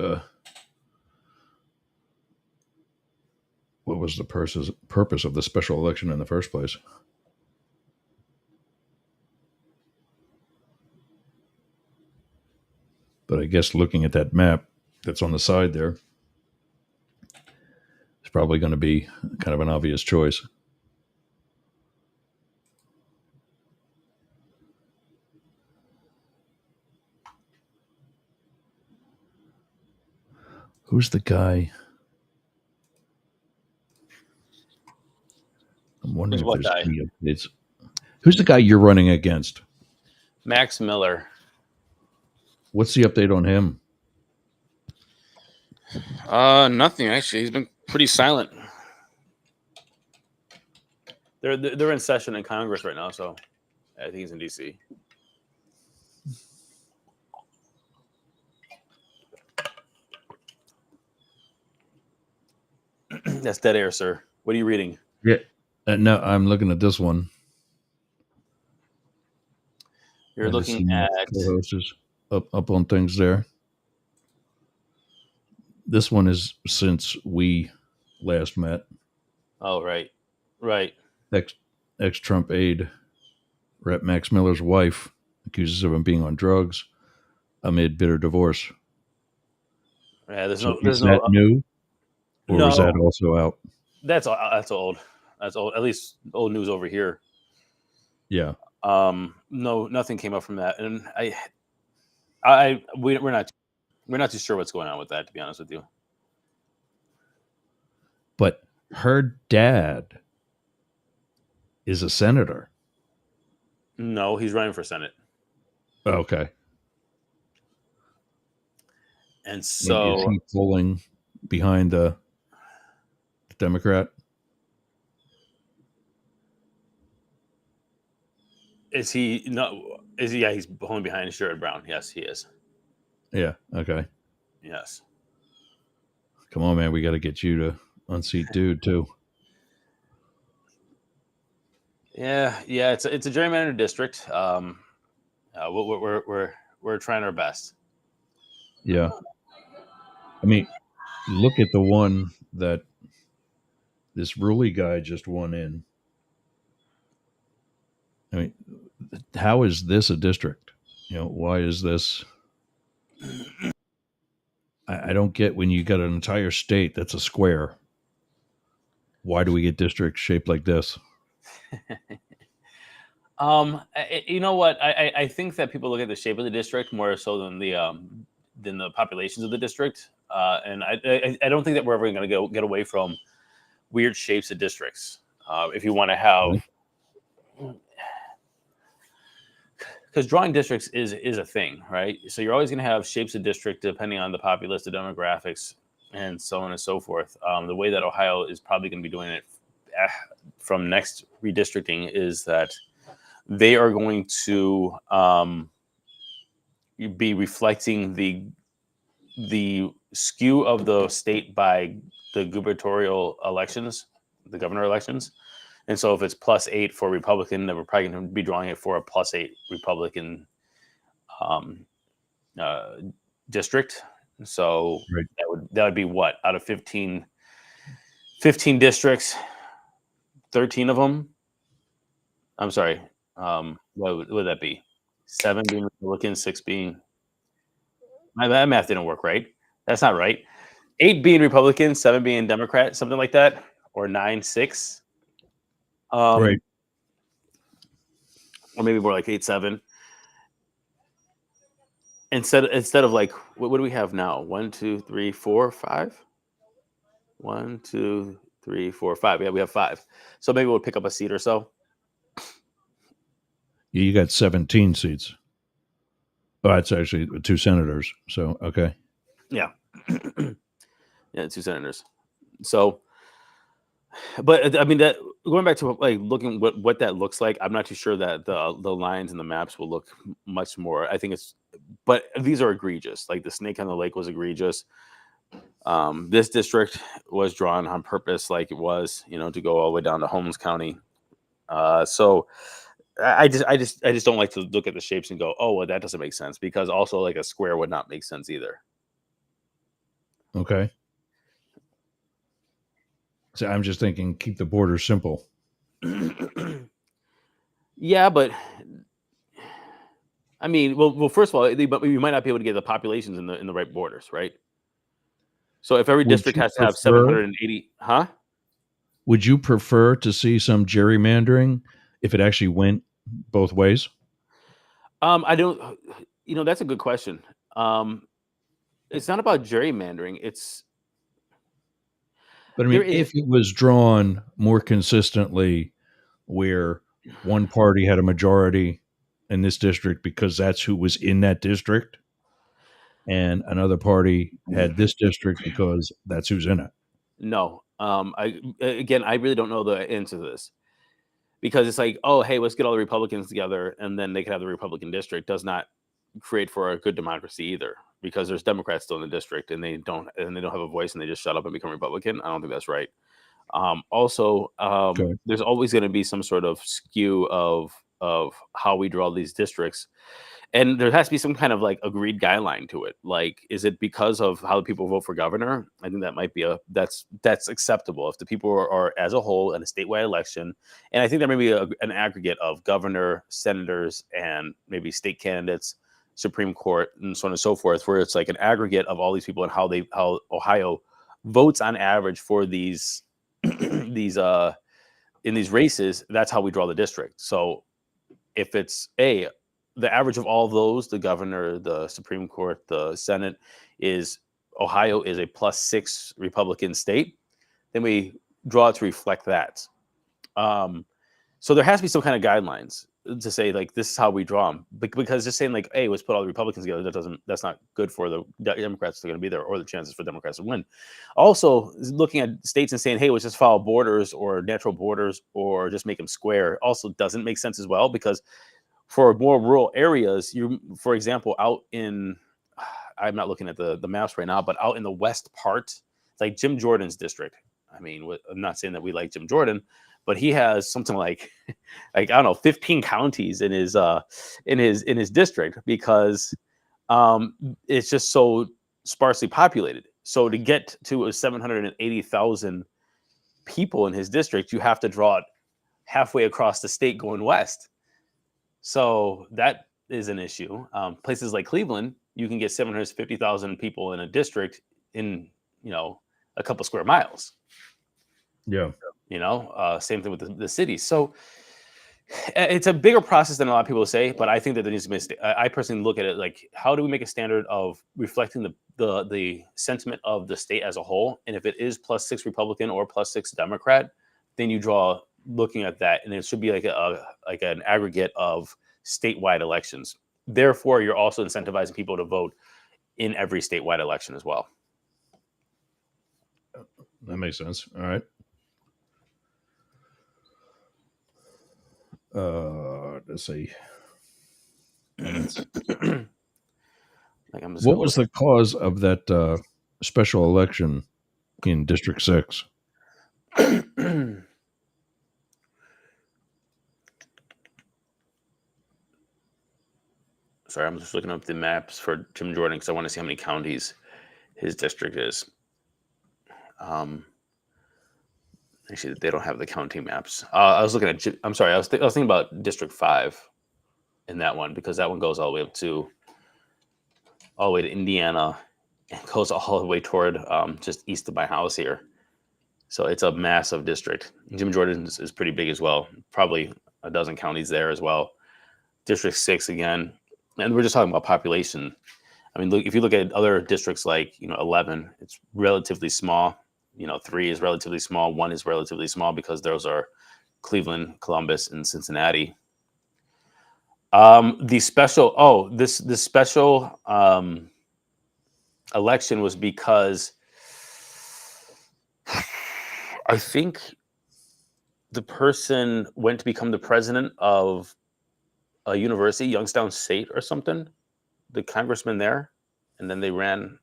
Speaker 1: was the purpose of the special election in the first place? But I guess looking at that map that's on the side there, it's probably going to be kind of an obvious choice. Who's the guy? I'm wondering
Speaker 2: Who's
Speaker 1: if
Speaker 2: what
Speaker 1: there's
Speaker 2: guy?
Speaker 1: any updates. Who's the guy you're running against?
Speaker 2: Max Miller.
Speaker 1: What's the update on him?
Speaker 2: Nothing actually. He's been pretty silent. They're in session in Congress right now, so I think he's in DC. That's dead air, sir. What are you reading?
Speaker 1: Yeah. No, I'm looking at this one.
Speaker 2: You're looking at
Speaker 1: co-hosts up on things there. This one is since we last met.
Speaker 2: Oh, right.
Speaker 1: Ex-Trump aide, Rep. Max Miller's wife, accuses of him being on drugs amid bitter divorce.
Speaker 2: Yeah, there's
Speaker 1: So
Speaker 2: no. There's
Speaker 1: is
Speaker 2: no.
Speaker 1: that new, or
Speaker 2: No,
Speaker 1: was that also out?
Speaker 2: That's old. That's old. At least old news over here.
Speaker 1: Yeah.
Speaker 2: No, nothing came up from that, and we're not too sure what's going on with that, to be honest with you.
Speaker 1: But her dad is a senator.
Speaker 2: No, he's running for Senate.
Speaker 1: Okay.
Speaker 2: And so
Speaker 1: is he pulling behind the Democrat?
Speaker 2: Is he? No. Is he? Yeah, he's pulling behind Sherrod Brown. Yes, he is.
Speaker 1: Yeah. Okay.
Speaker 2: Yes.
Speaker 1: Come on, man. We got to get you to unseat dude too.
Speaker 2: Yeah. It's a gerrymandered district. We're trying our best.
Speaker 1: Yeah. I mean, look at the one that this Ruley guy just won in. I mean, how is this a district? Why is this? I don't get when you got an entire state that's a square. Why do we get districts shaped like this?
Speaker 2: You know what? I think that people look at the shape of the district more so than the populations of the district, and I don't think that we're ever going to get away from weird shapes of districts. If you want to have, because drawing districts is a thing, right? So you're always going to have shapes of district depending on the populace, the demographics, and so on and so forth. The way that Ohio is probably going to be doing it from next redistricting is that they are going to be reflecting the skew of the state by the gubernatorial elections, the governor elections. And so if it's +8 for Republican, then we're probably going to be drawing it for a +8 Republican district. So
Speaker 1: right.
Speaker 2: that would be what? Out of 15 districts, 13 of them. I'm sorry. What would that be? 7 being Republican, 6 being. That math didn't work right. That's not right. 8 being Republican, 7 being Democrat, something like that, or 9, 6.
Speaker 1: Right.
Speaker 2: Or maybe more like 8, 7. Instead of like, what do we have now? 1, 2, 3, 4, 5. 1, 2, 3, 4, 5. Yeah, we have 5. So maybe we'll pick up a seat or so.
Speaker 1: Yeah, you got 17 seats. Oh, it's actually 2 senators. So okay.
Speaker 2: Yeah. Yeah, 2 senators. So, but I mean, that going back to like looking what that looks like, I'm not too sure that the lines and the maps will look much more. I think but these are egregious. Like the snake on the lake was egregious. This district was drawn on purpose, like it was, to go all the way down to Holmes County. So I just don't like to look at the shapes and go, oh, well, that doesn't make sense, because also like a square would not make sense either.
Speaker 1: Okay. So I'm just thinking, keep the border simple.
Speaker 2: Yeah, but I mean, well, first of all, but we might not be able to get the populations in the right borders, right? So if every
Speaker 1: Would
Speaker 2: district
Speaker 1: you
Speaker 2: has to have
Speaker 1: prefer?
Speaker 2: 780, huh?
Speaker 1: Would you prefer to see some gerrymandering if it actually went both ways?
Speaker 2: I don't. That's a good question. It's not about gerrymandering.
Speaker 1: But I
Speaker 2: There
Speaker 1: mean,
Speaker 2: is
Speaker 1: if it was drawn more consistently, where one party had a majority in this district because that's who was in that district, and another party had this district because that's who's in it.
Speaker 2: no. I really don't know the answer to this because it's like, oh, hey, let's get all the Republicans together, and then they can have the Republican district. Does not create for a good democracy either, because there's Democrats still in the district, and they don't have a voice, and they just shut up and become Republican. I don't think that's right.
Speaker 1: Okay.
Speaker 2: There's always going to be some sort of skew of how we draw these districts, and there has to be some kind of like agreed guideline to it. Like, is it because of how the people vote for governor? I think that might be that's acceptable if the people are as a whole in a statewide election, and I think there may be an aggregate of governor, senators, and maybe state candidates, Supreme Court, and so on and so forth, where it's like an aggregate of all these people and how Ohio votes on average for these these in these races. That's how we draw the district. So if it's the average of all of those, the governor, the Supreme Court, the Senate, is Ohio is a +6 Republican state, then we draw it to reflect that. So there has to be some kind of guidelines to say like this is how we draw them, because just saying like, hey, let's put all the Republicans together, that's not good for the Democrats that are going to be there or the chances for Democrats to win. Also, looking at states and saying, hey, let's just follow borders or natural borders or just make them square also doesn't make sense as well, because for more rural areas, for example, out in, I'm not looking at the maps right now, but out in the west part, like Jim Jordan's district. I mean, I'm not saying that we like Jim Jordan, but he has something like I don't know, 15 counties in his district, because it's just so sparsely populated. So to get to 780,000 people in his district, you have to draw it halfway across the state going west. So that is an issue. Places like Cleveland, you can get 750,000 people in a district in, a couple square miles.
Speaker 1: Yeah.
Speaker 2: Same thing with the city. So it's a bigger process than a lot of people say, but I think that there needs to be I personally look at it like, how do we make a standard of reflecting the sentiment of the state as a whole? And if it is +6 Republican or +6 Democrat, then you draw looking at that, and it should be like an aggregate of statewide elections. Therefore, you're also incentivizing people to vote in every statewide election as well.
Speaker 1: That makes sense. All right. Let's see. What was the cause of that special election in District 6?
Speaker 2: Sorry, I'm just looking up the maps for Jim Jordan because I want to see how many counties his district is. Actually, they don't have the county maps. I was looking at. I'm sorry. I was thinking about District 5 in that one, because that one goes all the way to Indiana, and goes all the way toward just east of my house here. So it's a massive district. Jim Jordan is pretty big as well. Probably a dozen counties there as well. District 6 again, and we're just talking about population. I mean, look, if you look at other districts like 11, it's relatively small. 3 is relatively small. 1 is relatively small, because those are Cleveland, Columbus, and Cincinnati. This special election was because I think the person went to become the president of a university, Youngstown State or something, the congressman there, and then they ran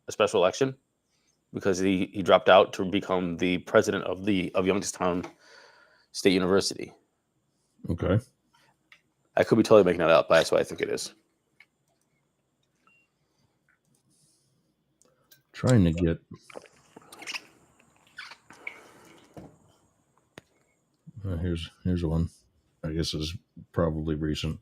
Speaker 2: a special election because he dropped out to become the president of Youngstown State University.
Speaker 1: Okay.
Speaker 2: I could be totally making that up, but that's what I think it is.
Speaker 1: Trying to get Here's one. I guess is probably recent.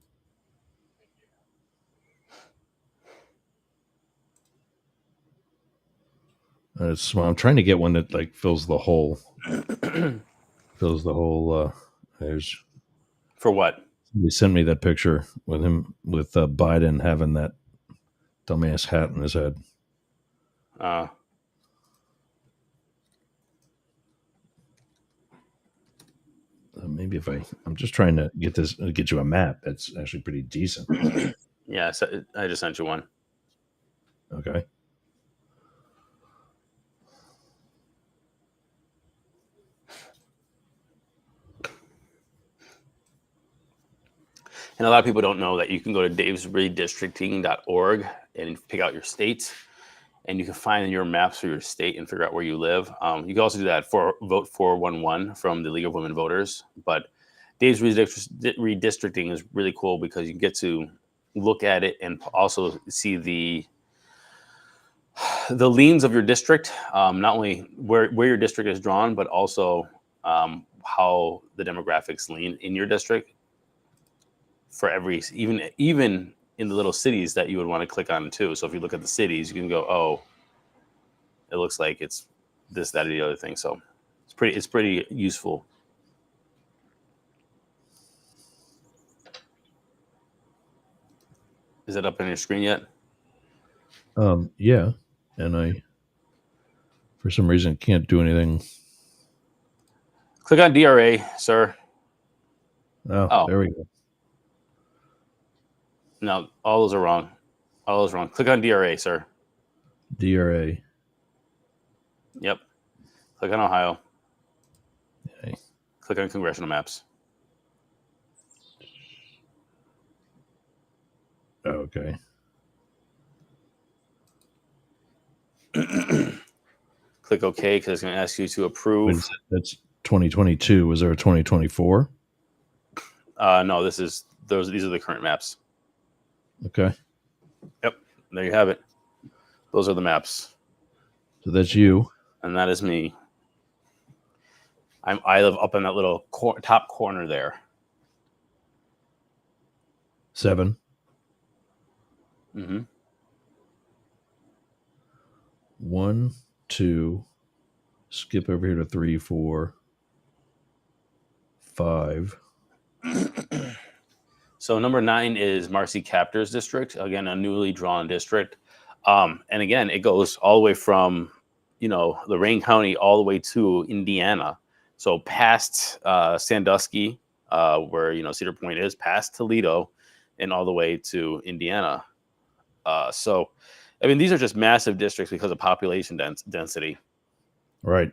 Speaker 1: It's I'm trying to get one that like fills the whole. There's
Speaker 2: For what?
Speaker 1: He sent me that picture with him with Biden having that dumbass hat in his head. Maybe if I'm just trying to get you a map that's actually pretty decent.
Speaker 2: Yeah, so I just sent you one.
Speaker 1: Okay.
Speaker 2: And a lot of people don't know that you can go to davesredistricting.org and pick out your state, and you can find your maps for your state and figure out where you live. You can also do that for Vote 411 from the League of Women Voters. But Dave's Redistricting is really cool because you get to look at it and also see the leans of your district, not only where your district is drawn, but also how the demographics lean in your district. For every even in the little cities that you would want to click on too. So if you look at the cities, you can go, oh, it looks like it's this, that, or the other thing. So it's pretty useful. Is it up on your screen yet?
Speaker 1: Yeah, and I for some reason can't do anything.
Speaker 2: Click on DRA, sir.
Speaker 1: Oh, there we go.
Speaker 2: No, all those are wrong. All those wrong. Click on DRA, sir.
Speaker 1: DRA.
Speaker 2: Yep. Click on Ohio.
Speaker 1: Okay.
Speaker 2: Click on congressional maps.
Speaker 1: Okay.
Speaker 2: Click OK because it's going to ask you to approve.
Speaker 1: That's 2022. Was there a 2024?
Speaker 2: No, these are the current maps.
Speaker 1: Okay.
Speaker 2: Yep. There you have it. Those are the maps.
Speaker 1: So that's you.
Speaker 2: And that is me. I live up in that little top corner there.
Speaker 1: 7.
Speaker 2: Mm-hmm.
Speaker 1: 1, 2. Skip over here to 3, 4, 5.
Speaker 2: So number 9 is Marcy Captor's district. Again, a newly drawn district. And again, it goes all the way from, Lorain County all the way to Indiana. So past Sandusky, where, Cedar Point is, past Toledo, and all the way to Indiana. So, I mean, these are just massive districts because of population density.
Speaker 1: Right.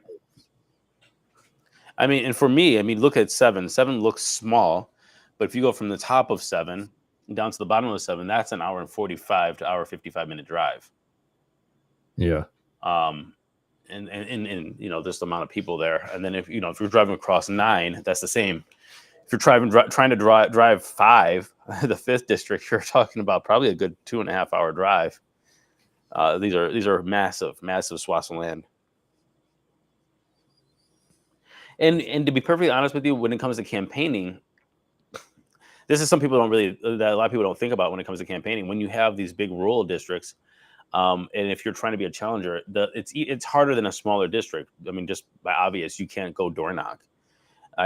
Speaker 2: I mean, and for me, look at 7. 7 looks small, but if you go from the top of 7 down to the bottom of 7, that's an hour and 45 to hour 55-minute drive.
Speaker 1: Yeah.
Speaker 2: And there's the amount of people there. And then if you're driving across 9, that's the same. If you're trying to drive 5, the 5th district, you're talking about probably a good 2.5 hour drive. These are massive swaths of land. And to be perfectly honest with you, when it comes to campaigning, this is something that a lot of people don't think about when it comes to campaigning. When you have these big rural districts, and if you're trying to be a challenger, it's harder than a smaller district. I mean, just by obvious, you can't go door knock. I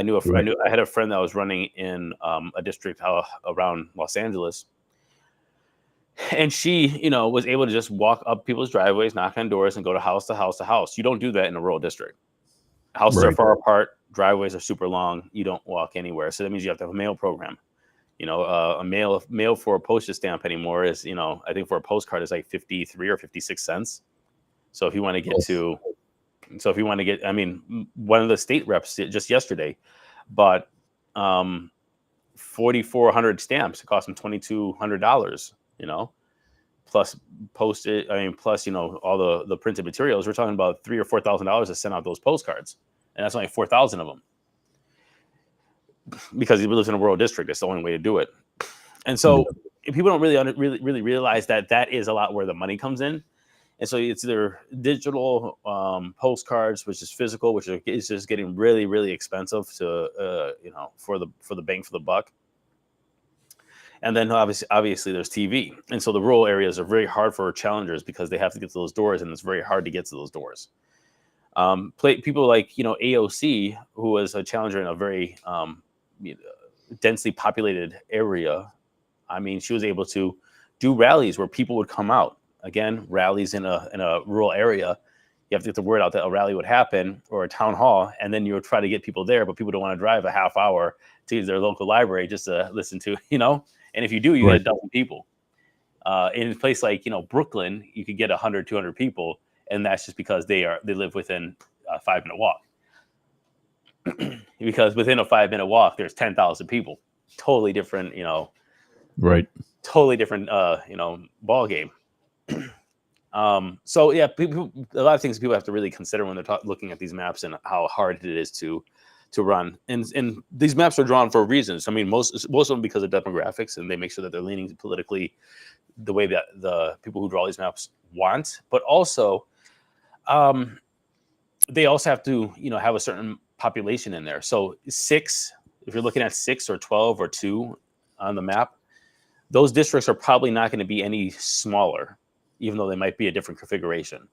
Speaker 2: had a friend that was running in a district around Los Angeles, and she, was able to just walk up people's driveways, knock on doors, and go to house to house to house. You don't do that in a rural district. Houses are far apart. Driveways are super long. You don't walk anywhere. So that means you have to have a mail program. A mail for a postage stamp anymore is, I think for a postcard is like 53 or 56 cents. So if you want to get, one of the state reps just yesterday bought 4,400 stamps. It cost him $2,200, plus postage. Plus, all the printed materials. We're talking about $3,000 or $4,000 to send out those postcards. And that's only 4,000 of them. Because he lives in a rural district, that's the only way to do it. And so people don't really realize that is a lot where the money comes in. And so it's either digital postcards, which is physical, which is just getting really, really expensive to for the bang for the buck. And then obviously there's TV, and so the rural areas are very hard for challengers because they have to get to those doors, and it's very hard to get to those doors. People like AOC, who was a challenger in a very densely populated area. I mean, she was able to do rallies where people would come out. Again, rallies in a rural area, you have to get the word out that a rally would happen or a town hall, and then you would try to get people there, but people don't want to drive a half hour to their local library just to listen to, And if you do, you get a dozen people. In a place like Brooklyn, you could get 100, 200 people, and that's just because they live within a 5-minute walk. Because within a 5-minute walk, there's 10,000 people. Totally different,
Speaker 1: right?
Speaker 2: Totally different, ball game. So yeah, a lot of things people have to really consider when they're looking at these maps and how hard it is to run. And these maps are drawn for reasons. I mean, most of them because of demographics, and they make sure that they're leaning politically the way that the people who draw these maps want. But also, they also have to have a certain population in there. So 6, if you're looking at 6 or 12 or 2 on the map, those districts are probably not going to be any smaller, even though they might be a different configuration.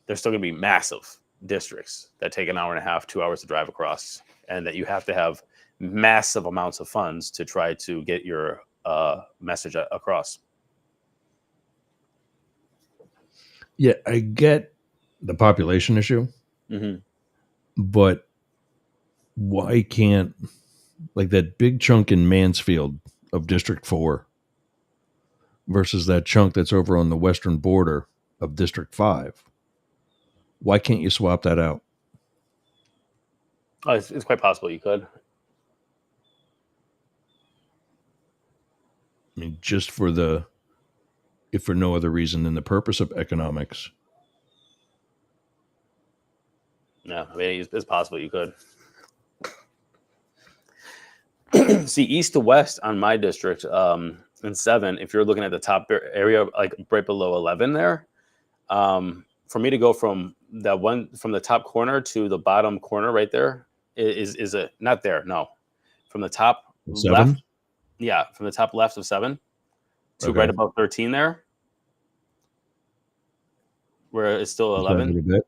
Speaker 2: They're still going to be massive districts that take an hour and a half, 2 hours to drive across, and that you have to have massive amounts of funds to try to get your message across.
Speaker 1: Yeah, I get the population issue, but why can't, like, that big chunk in Mansfield of District 4 versus that chunk that's over on the western border of District 5, why can't you swap that out?
Speaker 2: Oh, it's quite possible you could.
Speaker 1: I mean, just for if for no other reason than the purpose of economics.
Speaker 2: Yeah, I mean, it's possible you could. See, east to west on my district, in 7, if you're looking at the top area, like right below 11 there, for me to go from the top corner to the bottom corner right there is a not there. No, from the top
Speaker 1: 7?
Speaker 2: left. Yeah, from the top left of 7 to right above 13 there, where it's still 11.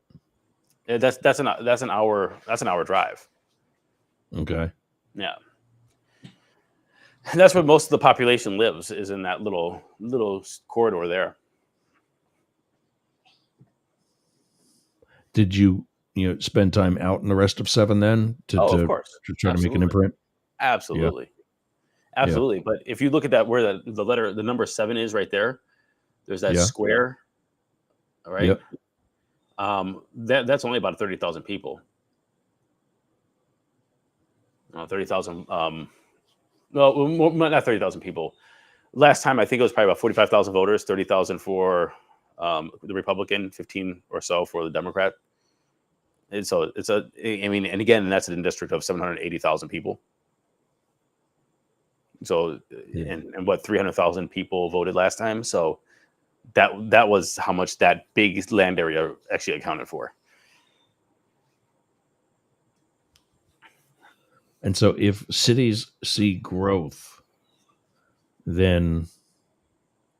Speaker 2: Yeah, that's an hour. That's an hour drive.
Speaker 1: Okay.
Speaker 2: Yeah. And that's where most of the population lives, is in that little corridor there.
Speaker 1: Did you spend time out in the rest of 7 then
Speaker 2: of course.
Speaker 1: to try to make an imprint?
Speaker 2: Absolutely. Yeah. Absolutely. Yeah. But if you look at that, where the number 7 is right there, there's that square. All right. Yep. That's only about 30,000 people. 30,000. No, not 30,000 people. Last time, I think it was probably about 45,000 voters, 30,000 for the Republican, 15 or so for the Democrat. And so and again, that's in a district of 780,000 people. So, and what, 300,000 people voted last time. So that was how much that big land area actually accounted for.
Speaker 1: And so if cities see growth, then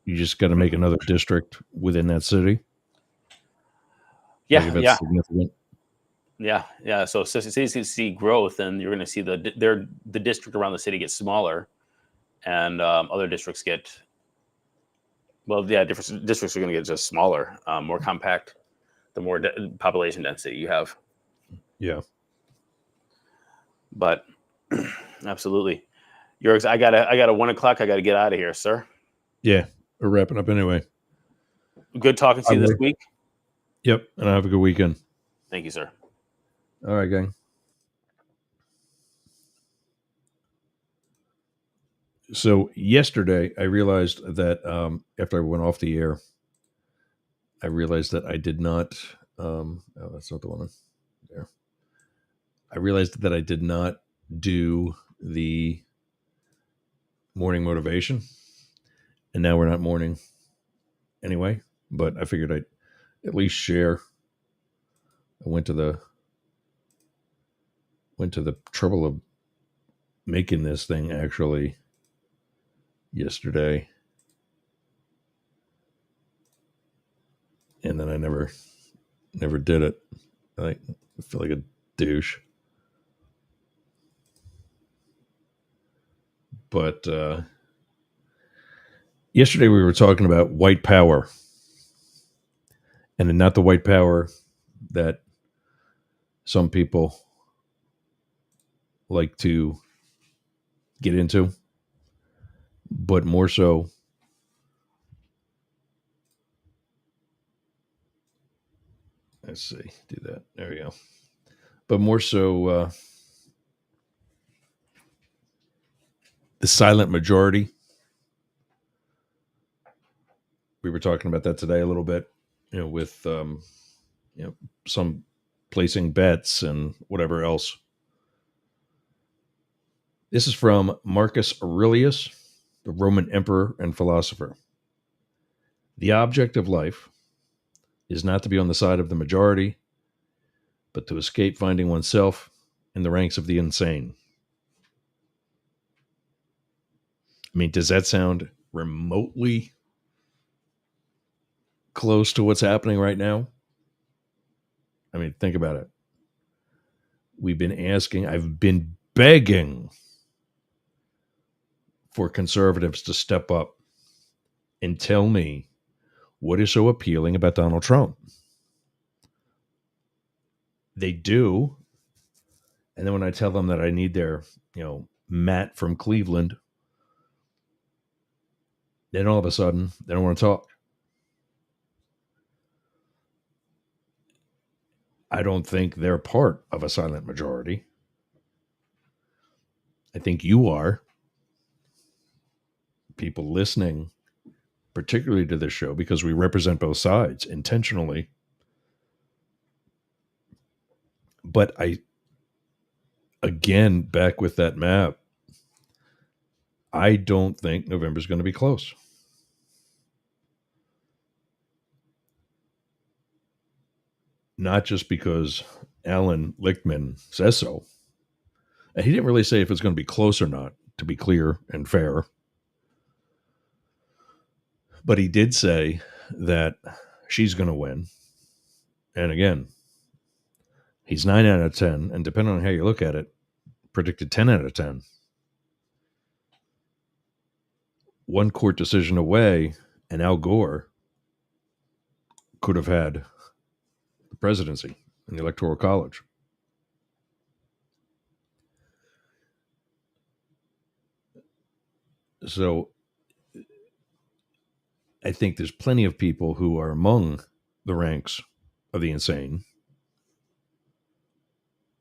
Speaker 1: you just got to make another district within that city.
Speaker 2: Yeah.
Speaker 1: Like if it's significant.
Speaker 2: Yeah. So cities see growth, and you're going to see the district around the city get smaller, and other districts get, different districts are going to get just smaller, more compact, the more population density you have.
Speaker 1: Yeah.
Speaker 2: But absolutely. I got a 1 o'clock. I got to get out of here, sir.
Speaker 1: Yeah. We're wrapping up anyway.
Speaker 2: Good talking to you this week.
Speaker 1: Yep. And have a good weekend.
Speaker 2: Thank you, sir.
Speaker 1: All right, gang. So yesterday I realized that after I went off the air, I realized that I did not, that's not the one there. I realized that I did not do the morning motivation, and now we're not morning. anyway, but I figured I'd at least share. I went to the trouble of making this thing actually yesterday, and then I never did it. I feel like a douche. But yesterday we were talking about white power, and not the white power that some people like to get into, but more so let's see, do that. There we go. But more so the silent majority. We were talking about that today a little bit, with some placing bets and whatever else. This is from Marcus Aurelius, the Roman emperor and philosopher. The object of life is not to be on the side of the majority, but to escape finding oneself in the ranks of the insane. I mean, does that sound remotely close to what's happening right now? I mean, think about it. I've been begging for conservatives to step up and tell me what is so appealing about Donald Trump. They do. And then when I tell them that I need their, Matt from Cleveland, then all of a sudden they don't want to talk. I don't think they're part of a silent majority. I think you are. People listening, particularly to this show, because we represent both sides intentionally. But again, back with that map, I don't think November's going to be close. Not just because Alan Lichtman says so. And he didn't really say if it's going to be close or not, to be clear and fair. But he did say that she's going to win. And again, he's 9 out of 10. And depending on how you look at it, predicted 10 out of 10. One court decision away, and Al Gore could have had the presidency in the Electoral College. So I think there's plenty of people who are among the ranks of the insane.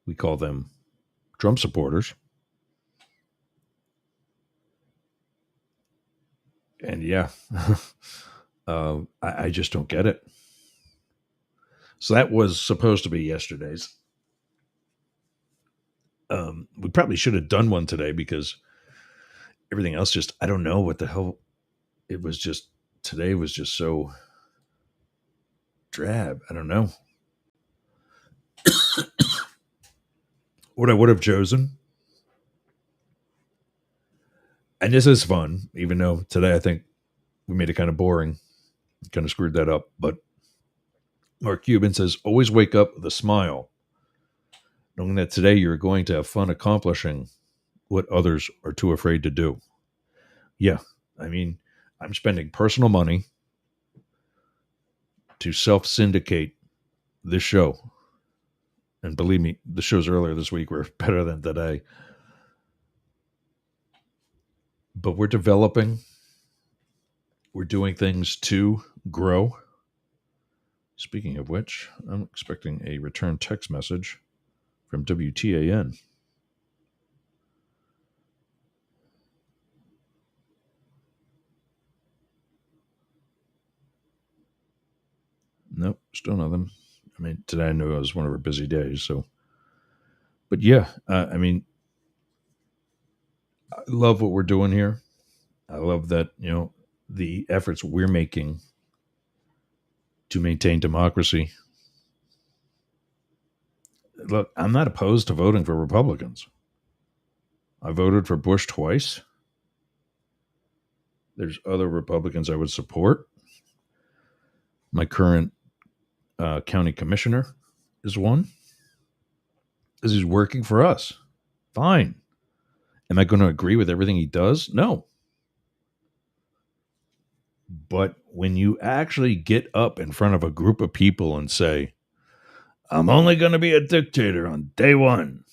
Speaker 1: We call them Trump supporters. And yeah, I just don't get it. So that was supposed to be yesterday's. We probably should have done one today because everything else just, I don't know what the hell. It was just, today was just so drab. I don't know. What I would have chosen. And this is fun, even though today I think we made it kind of boring. Kind of screwed that up. But Mark Cuban says, always wake up with a smile, knowing that today you're going to have fun accomplishing what others are too afraid to do. Yeah, I mean, I'm spending personal money to self-syndicate this show. And believe me, the shows earlier this week were better than today. But we're developing. We're doing things to grow. Speaking of which, I'm expecting a return text message from WTAN. Nope, still nothing. I mean, today I knew it was one of our busy days, so. But yeah, I mean, I love what we're doing here. I love that, the efforts we're making to maintain democracy. Look, I'm not opposed to voting for Republicans. I voted for Bush twice. There's other Republicans I would support. My current county commissioner is one. Because he's working for us. Fine. Am I going to agree with everything he does? No. But when you actually get up in front of a group of people and say, I'm only going to be a dictator on day one.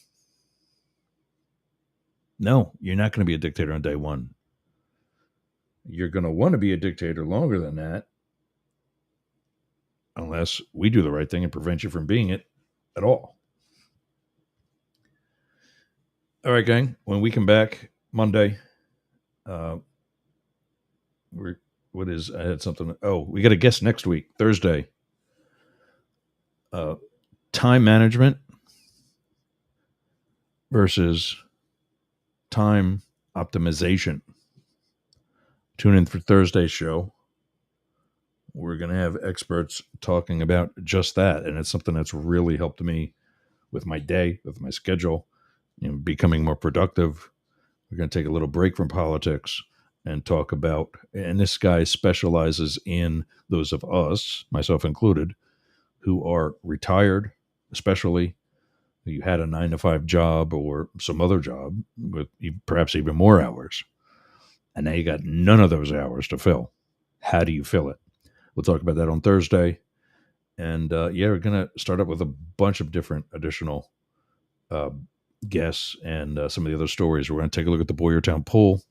Speaker 1: No, you're not going to be a dictator on day one. You're going to want to be a dictator longer than that. Unless we do the right thing and prevent you from being it at all. All right, gang. When we come back Monday, I had something. Oh, we got a guest next week, Thursday. Time management versus time optimization. Tune in for Thursday's show. We're going to have experts talking about just that. And it's something that's really helped me with my day, with my schedule, becoming more productive. We're going to take a little break from politics and talk about, and this guy specializes in those of us, myself included, who are retired, especially you had a 9-to-5 job or some other job with perhaps even more hours. And now you got none of those hours to fill. How do you fill it? We'll talk about that on Thursday. And we're going to start up with a bunch of different additional guests and some of the other stories. We're going to take a look at the Boyertown poll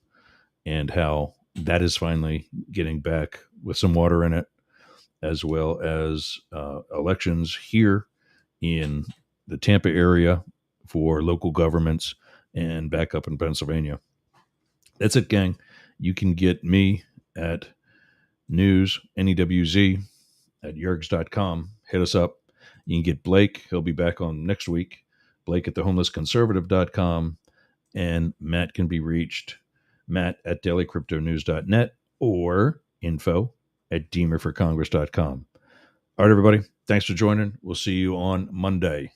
Speaker 1: and how that is finally getting back with some water in it, as well as elections here in the Tampa area for local governments and back up in Pennsylvania. That's it, gang. You can get me at news, NEWZ, at yergs.com. Hit us up. You can get Blake. He'll be back on next week. Blake at thehomelessconservative.com. And Matt can be reached, Matt at dailycryptonews.net or info at deemerforcongress.com. All right, everybody. Thanks for joining. We'll see you on Monday.